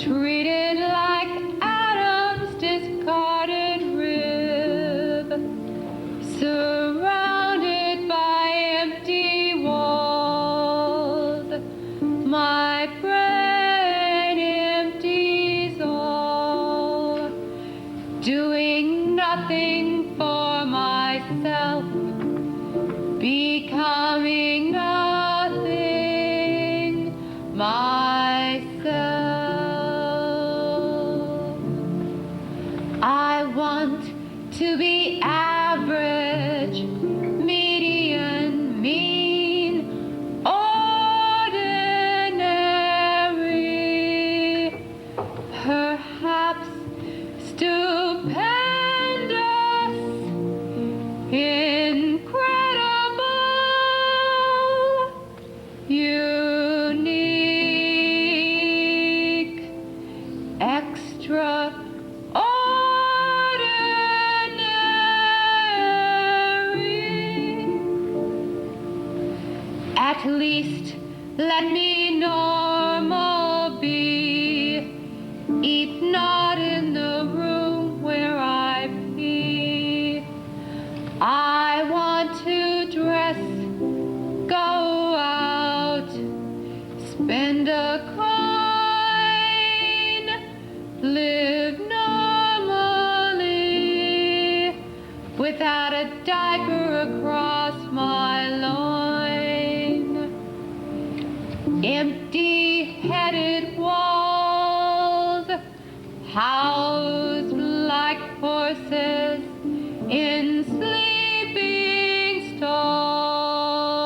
treated like Adam's discarded rib, surrounded by empty walls, my brain empties all, doing nothing for myself, becoming nothing myself. At least let me normal be. Eat not in the room where I pee. I want to dress, go out, spend a coin, live normally, without a diaper across my loin. Empty-headed walls, housed like horses in sleeping stalls.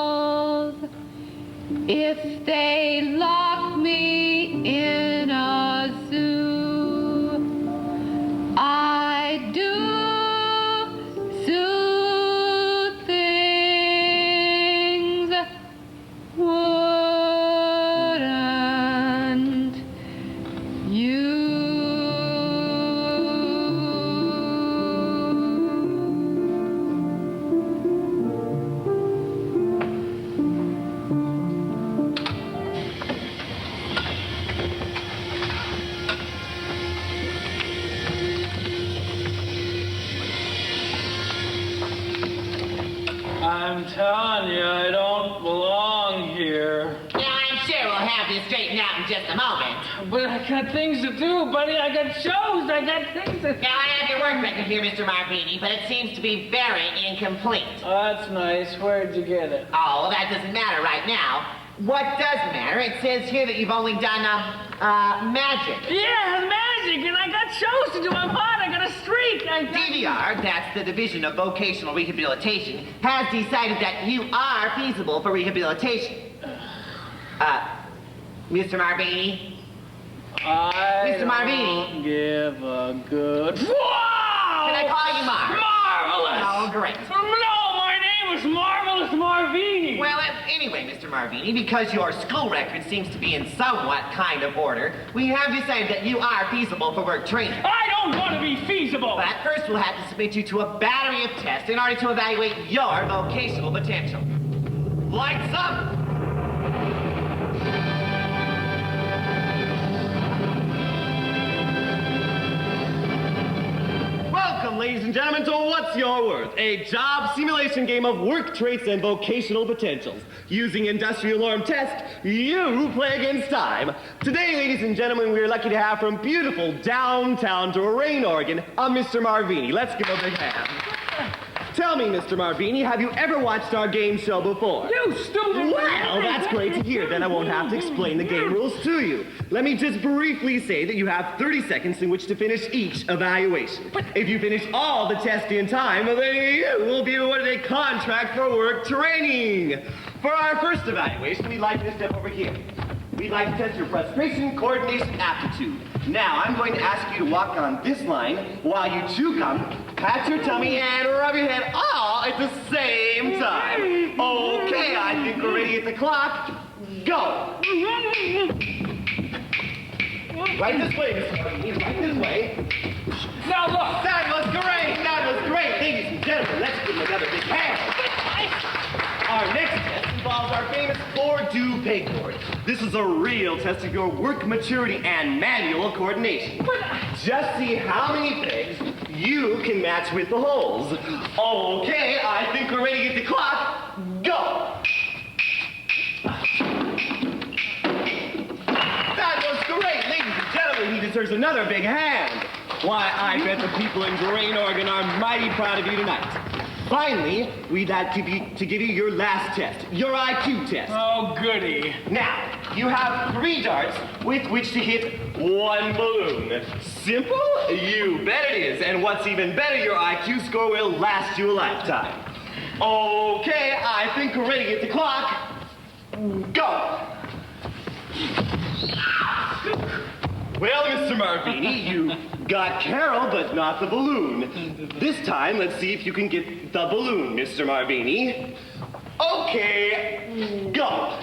If they lock me in a zoo, I do zoo things wouldn't you? I'm telling you, I don't belong here. Yeah, I'm sure we'll have this straightened out in just a moment. But I got things to do, buddy. I got shows. I got things to... Now, I have your work record here, Mr. Marvini, but it seems to be very incomplete. Oh, that's nice. Where'd you get it? Oh, well, that doesn't matter right now. What does matter? It says here that you've only done, magic. Yeah, magic, and I got shows to do. I'm hot. I got a streak. DVR, that's the Division of Vocational Rehabilitation, has decided that you are feasible for rehabilitation. Mr. Marvini? Mr. Marvini? Give a good... Whoa! Can I call you Marv? Marvelous! Oh, great. No, my name is Marvelous Marvini. Well, anyway, Mr. Marvini, because your school record seems to be in somewhat kind of order, we have decided that you are feasible for work training. I don't want to be feasible. But first, we'll have to submit you to a battery of tests in order to evaluate your vocational potential. Lights up! Welcome, ladies and gentlemen, to What's Your Worth, a job simulation game of work traits and vocational potentials. Using industrial norm test, you play against time. Today, ladies and gentlemen, we are lucky to have from beautiful downtown Lorraine, Oregon, Mr. Marvini. Let's give him a big hand. Tell me, Mr. Marvini, have you ever watched our game show before? You stupid... Well, that's great to hear. Then I won't have to explain the game rules to you. Let me just briefly say that you have 30 seconds in which to finish each evaluation. If you finish all the tests in time, then you will be awarded a contract for work training. For our first evaluation, we'd like you to step over here. We'd like to test your frustration, coordination, aptitude. Now, I'm going to ask you to walk on this line while you two come, pat your tummy, and rub your head all at the same time. Okay, I think we're ready at the clock. Go! Right this way, Mr. Marvini, right this way. Now look! That was great! That was great! Ladies and gentlemen, let's give them another big hand. Our next test involves our famous 4-do pegboard. This is a real test of your work maturity and manual coordination. Just see how many pegs you can match with the holes. Okay, I think we're ready to get the clock. Go! That was great, ladies and gentlemen. He deserves another big hand. Why, I bet the people in Lorraine, Oregon are mighty proud of you tonight. Finally, we'd like to give you your last test, your IQ test. Oh, goody. Now, you have 3 darts with which to hit 1 balloon. Simple? You bet it is. And what's even better, your IQ score will last you a lifetime. Okay, I think we're ready to get the clock. Go! Well, Mr. Marvini, you got Carol, but not the balloon. This time, let's see if you can get the balloon, Mr. Marvini. Okay, go.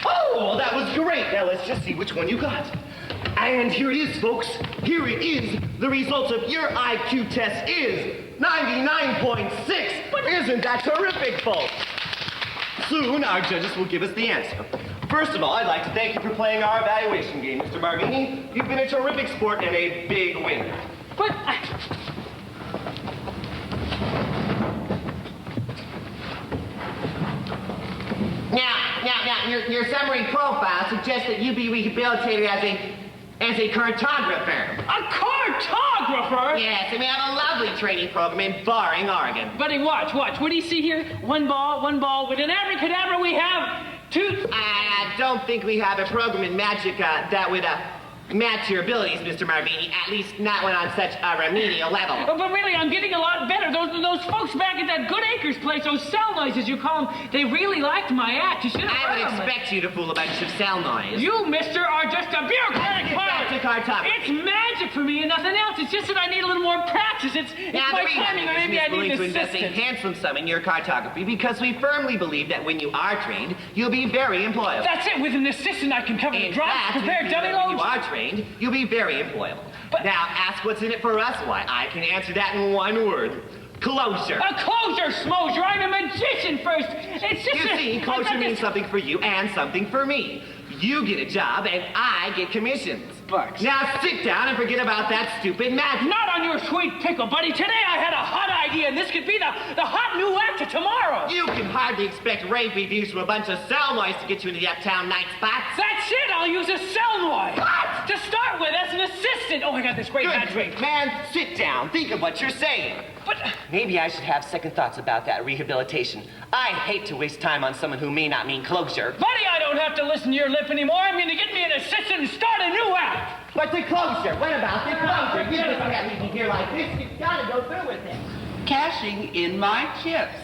Oh, well, that was great. Now, let's just see which one you got. And here it is, folks. Here it is. The results of your IQ test is 99.6. Isn't that terrific, folks? soon our judges will give us the answer. First of all, I'd like to thank you for playing our evaluation game, Mr. Marvini. You've been a terrific sport and a big winner. But Now, your summary profile suggests that you be rehabilitated as a cartographer. A cartographer? Yes, and we have a lovely training program in Barring, Oregon. Buddy, watch. What do you see here? One ball. With an abracadabra, we have two... I don't think we have a program in magic that would match your abilities, Mr. Marvini. At least not when on such a remedial level. But really, I'm getting a lot better. Those folks back at that Good Acres place, those cell noises you call them, they really liked my act. You should have I would heard 'em. expect you to fool a bunch of cell noise. You, mister, are just a bureaucratic Back to cartography. It's magic for me and nothing else. It's just that I need a little more practice. It's Now, my the reason timing, or is maybe I willing need to an invest a assistant. handsome sum in your cartography because we firmly believe that when you are trained, you'll be very employable. That's it. With an assistant, I can cover the In drops, fact, prepare we dummy feel that when loads. you are trained, you'll be very employable. Now, ask what's in it for us. Why, I can answer that in one word. Closure. A closure, Smoser. I'm a magician first. It's just You see, closure means something for you and something for me. You get a job and I get commissions. Bucks. Now sit down and forget about that stupid magic. Not on your sweet pickle, buddy. Today I had a hot idea, and this could be the hot new act of tomorrow. You can hardly expect rave reviews from a bunch of cell noise to get you into the uptown night spots. That's it. I'll use a cell noise. What? To start with, as an assistant. Oh, I got this great hat trick. Man, sit down. Think of what you're saying. But maybe I should have second thoughts about that rehabilitation. I hate to waste time on someone who may not mean closure. Buddy, I don't have to listen to your lip anymore. I'm going to get me an assistant and start a new act. But the closure, what about the closure? You just can't leave me here like this. You've got to go through with it. Cashing in my chips.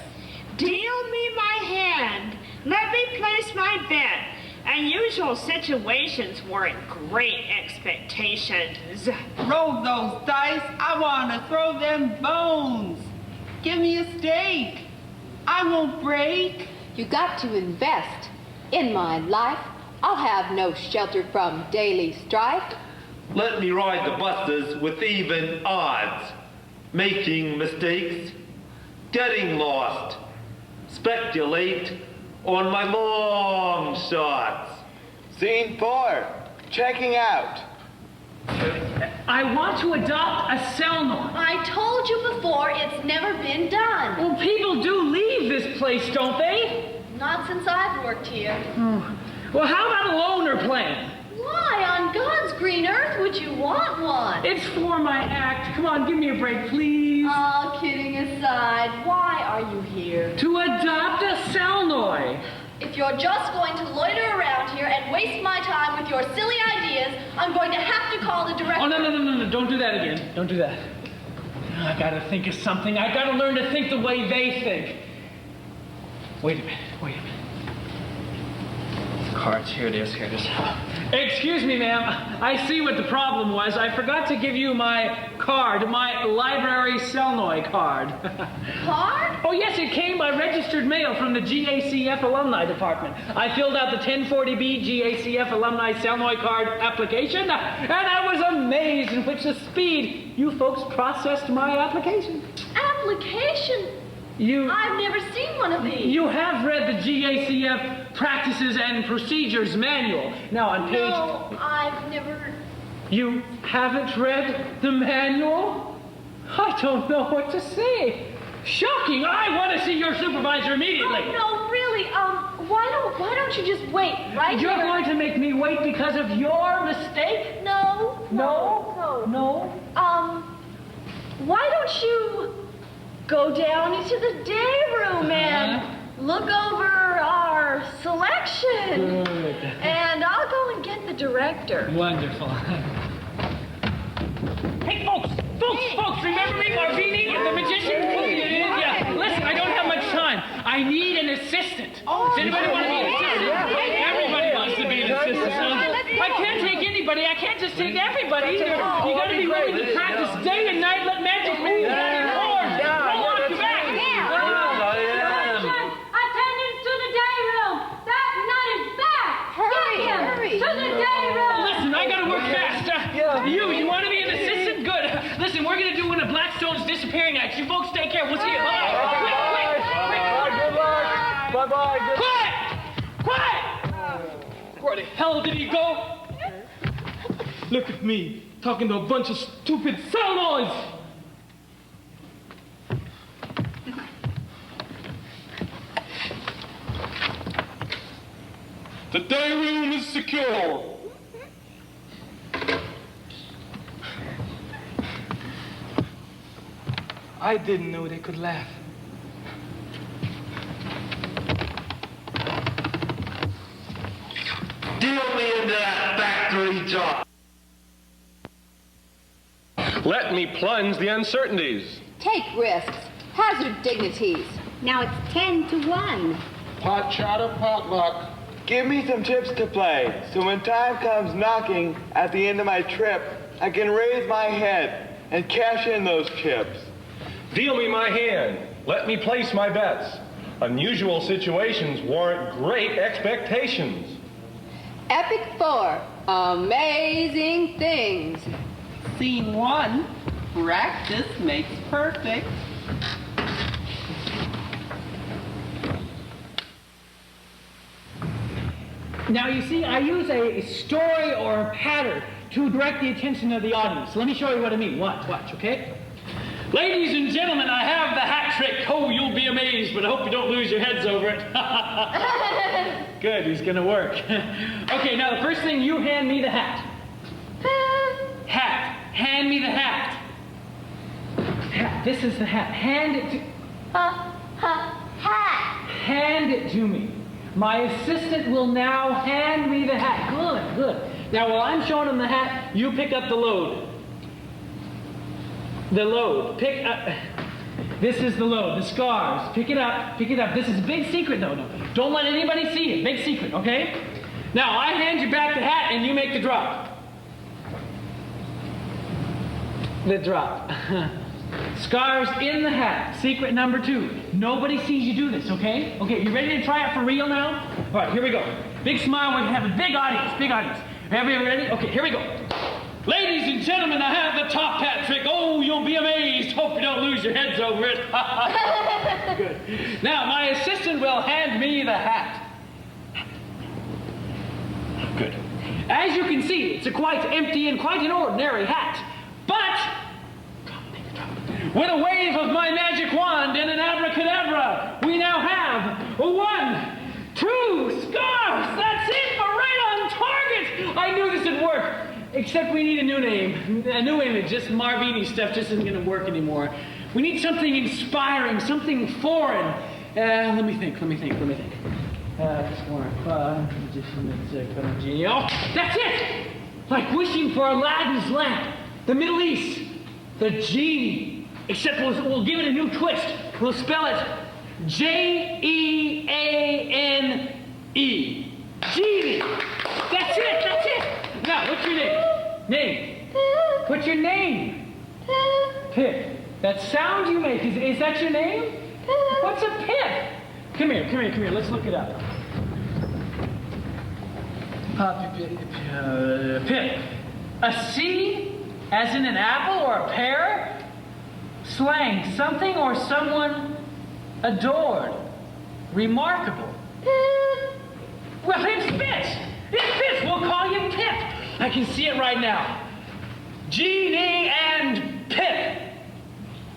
Deal me my hand. Let me place my bet. Unusual situations warrant great expectations. Roll those dice. I want to throw them bones. Give me a stake. I won't break. You got to invest. In my life, I'll have no shelter from daily strife. Let me ride the buses with even odds, making mistakes, getting lost, speculate on my long shots. Scene 4, checking out. I want to adopt a cell noise. I told you before, it's never been done. Well, people do leave this place, don't they? Not since I've worked here. Well, how about a loaner plan? Why on God's green earth would you want one? It's for my act. Come on, give me a break, please. Oh, kidding aside, why are you here? To adopt a cell noise. If you're just going to loiter around here and waste my time with your silly ideas, I'm going to have to call the director. Oh, no. Don't do that again. Don't do that. I gotta think of something. I gotta learn to think the way they think. Wait a minute. Cards, here it is. Excuse me, ma'am. I see what the problem was. I forgot to give you my card, my library Selnoy card. Card? Oh, yes, it came by registered mail from the GACF Alumni Department. I filled out the 1040B GACF Alumni Selnoy card application, and I was amazed in which the speed you folks processed my application. Application? I've never seen one of these. You have read the GACF Practices and Procedures Manual. Now on page... No, I've never... You haven't read the manual? I don't know what to say. Shocking! I want to see your supervisor immediately. Oh, no, really, why don't you just wait right You're here? going to make me wait because of your mistake? No. Why don't you go down into the day room and look over our selection? Good. And I'll go and get the director. Wonderful. Hey, folks, remember me, Marvini, the magician? Yeah, listen, I don't have much time. I need an assistant. Does anybody want to be an assistant? Everybody wants to be an assistant. I can't take anybody. I can't just take everybody either. You got to be willing to practice day and night. Let magic move without your horns. Roll off your back. Attendance to the day room. That nut is back. Hurry. To the day room. Listen, I got to work fast. You want to be an assistant? Good. Listen, we're going to do one of Blackstone's disappearing acts. You folks take care. We'll see you. Quick. Good luck. Bye-bye. hell did he go? Look at me, talking to a bunch of stupid sound noise. The day room is secure. I didn't know they could laugh. Deal me into that factory job. Let me plunge the uncertainties. Take risks. Hazard dignities. Now it's 10 to 1. Pot chatter, potluck. Give me some chips to play, so when time comes knocking at the end of my trip, I can raise my head and cash in those chips. Deal me my hand. Let me place my bets. Unusual situations warrant great expectations. Epic 4. Amazing things. Scene 1. Practice makes perfect. Now, you see, I use a story or a pattern to direct the attention of the audience. Let me show you what I mean. Watch, okay? Ladies and gentlemen, I have the hat trick. Oh, you'll be amazed, but I hope you don't lose your heads over it. Good, he's gonna work. Okay, now the first thing, you hand me the hat. Hat. Hand me the hat. Hat. This is the hat. Hand it to... Hat. Hand it to me. My assistant will now hand me the hat. Good. Now, while I'm showing him the hat, you pick up the load. The load. Pick up. This is the load. The scarves. Pick it up. This is a big secret, though. No. Don't let anybody see it. Big secret, okay? Now, I hand you back the hat, and you make the drop. The drop. Scarves in the hat. Secret number 2. Nobody sees you do this, okay? Okay, you ready to try it for real now? All right, here we go. Big smile. We have a big audience. Everybody ready? Okay, here we go. Ladies and gentlemen, I have the top hat trick. Oh, you'll be amazed. Hope you don't lose your heads over it. Good. Now, my assistant will hand me the hat. Good. As you can see, it's a quite empty and quite an ordinary hat. But with a wave of my magic wand and an abracadabra, we now have 1, 2 scarves. That's it, we're right on target. I knew this would work, except we need a new name, a new image. This Marvini stuff just isn't going to work anymore. We need something inspiring, something foreign. Let me think. That's it! Like wishing for Aladdin's lamp, the Middle East, the genie. Except we'll give it a new twist. We'll spell it Jeane. Genie. That's it. Now, what's your name? What's your name? Pip. That sound you make, is that your name? What's a pip? Come here. Let's look it up. Pip. A C, as in an apple or a pear? Slang, something or someone adored. Remarkable. Well, it fits. We'll call you Pip. I can see it right now. Jeannie and Pip.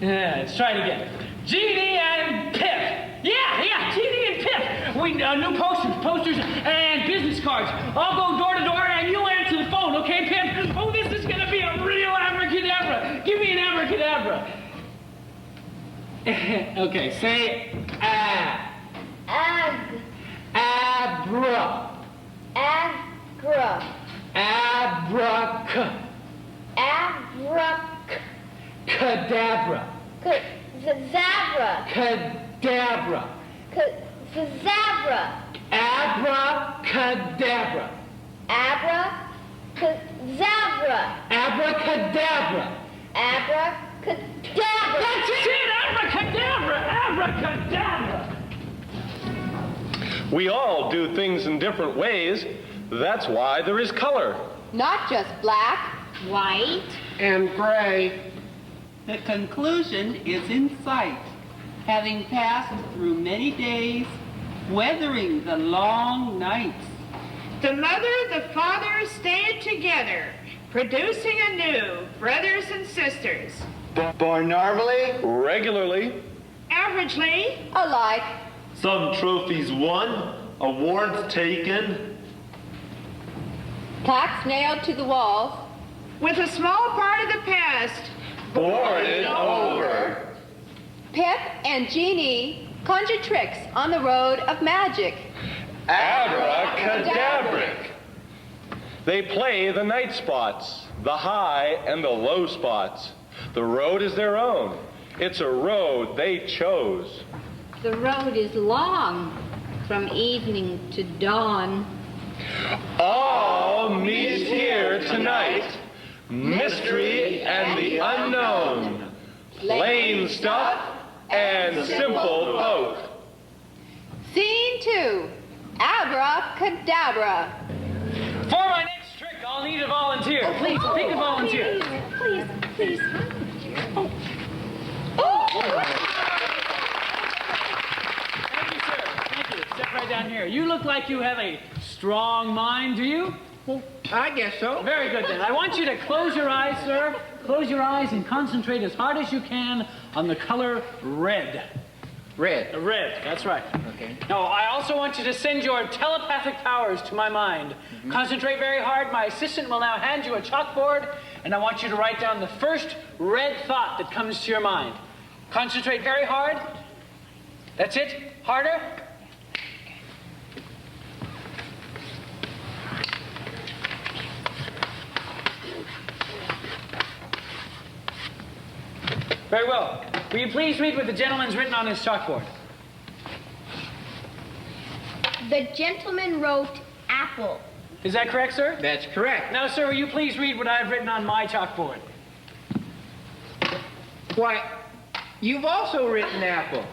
Let's try it again. Jeannie and Pip. Yeah, Jeannie and Pip. We new posters and business cards. I'll go door to door and you answer the phone, okay, Pip? Oh, this is gonna be a real abracadabra. Give me an abracadabra. Okay, say Abra. Cadabra. Zabra. Cadabra. Zabra. Abracadabra. Zabra. Abracadabra. That's it! Abracadabra! We all do things in different ways. That's why there is color. Not just black, white, and gray. The conclusion is in sight. Having passed through many days, weathering the long nights, The mother, the father stayed together, producing anew brothers and sisters. Born normally? Regularly. Averagely. Alike. Some trophies won, awards taken. Plaques nailed to the walls. With a small part of the past boarded over. Pip and Jeannie conjure tricks on the road of magic. Abracadabric. They play the night spots, the high and the low spots. The road is their own. It's a road they chose. The road is long, from evening to dawn. All meet here tonight. Mystery and the unknown. Plain stuff and simple folk. Scene 2. Abracadabra. For my next trick, I'll need a volunteer. Please, pick a volunteer. Please. Thank you, sir. Thank you. Step right down here. You look like you have a strong mind, do you? Well, I guess so. Very good, then. I want you to close your eyes, sir. Close your eyes and concentrate as hard as you can on the color red. Red. Red, that's right. Okay. Now, I also want you to send your telepathic powers to my mind. Concentrate very hard. My assistant will now hand you a chalkboard, and I want you to write down the first red thought that comes to your mind. Concentrate very hard. That's it. Harder. Very well. Will you please read what the gentleman's written on his chalkboard? The gentleman wrote apple. Is that correct, sir? That's correct. Now, sir, will you please read what I've written on my chalkboard? Why, you've also written apple.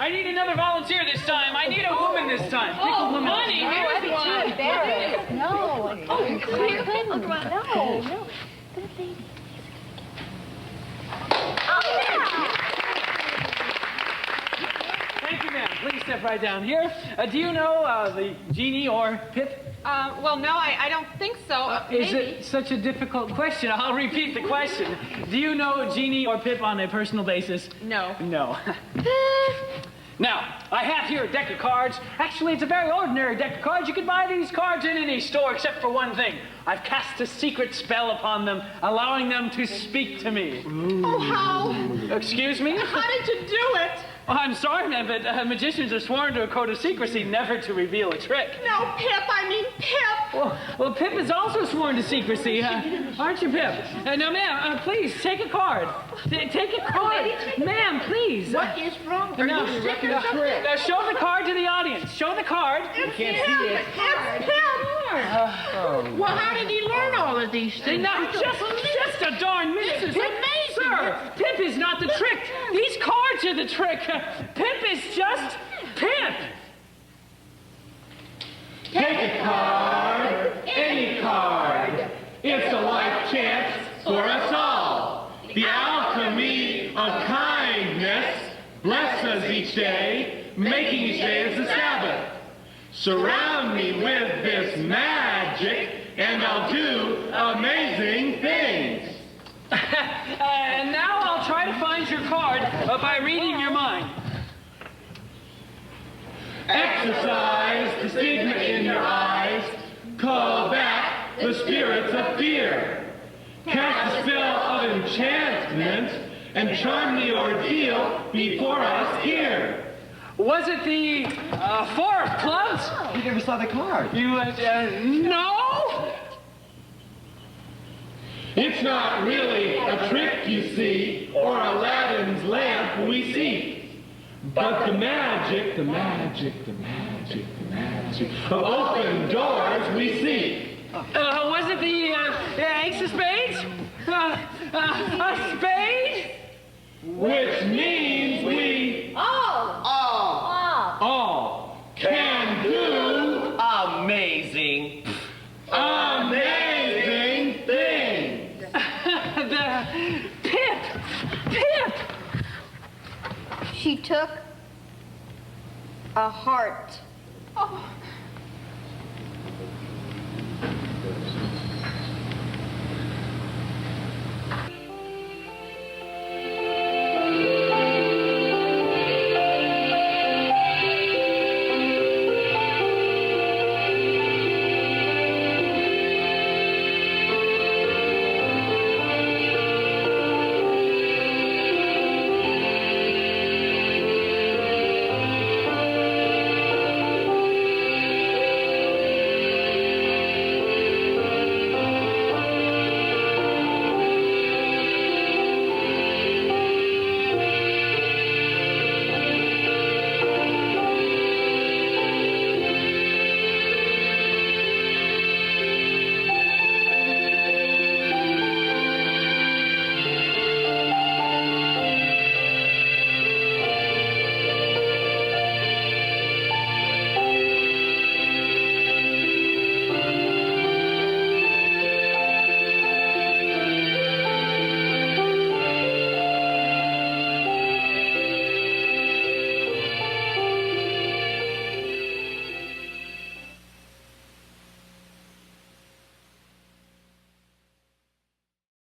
I need another volunteer this time. I need a woman this time. Pick a woman. Honey, here's one. No. Oh, come on. No. Thank you, ma'am. Please step right down here. Do you know the Genie or Pip? Well, no, I don't think so. Is Maybe. it such a difficult question? I'll repeat the question. Do you know Genie or Pip on a personal basis? No. No. Now, I have here a deck of cards. Actually, it's a very ordinary deck of cards. You can buy these cards in any store except for one thing. I've cast a secret spell upon them, allowing them to speak to me. Oh, how? Excuse me? How did you do it? Oh, I'm sorry, ma'am, but magicians are sworn to a code of secrecy never to reveal a trick. No, Pip, I mean Pip. Well, Pip is also sworn to secrecy, aren't you, Pip? Now, ma'am, please, take a card. Take a card. Ma'am, please. What is wrong? Are you sick or something? Now, show the card to the audience. Show the card. You can't see it. It's Pip. Well, how did he learn all of these things? Now, just a darn minute. This is amazing. Sir, Pip is not the trick. These cards are the trick. Pip is just Pip. Take a card, any card. It's a life chance for us all. The alchemy of kindness bless us each day, making each day as the Sabbath. Surround me with this magic, and I'll do amazing things. And now I'll try to find your card by reading your mind. Exercise the stigma in your eyes. Call back the spirits of fear. Cast a spell of enchantment and charm the ordeal before us here. Was it the 4 of clubs? You never saw the card. You, no? It's not really a trick, you see, or Aladdin's lamp we seek. But the magic of open doors we seek. Was it the ace of spades? A spade? Which means we all can do amazing things. The Pip! She took a heart. Oh,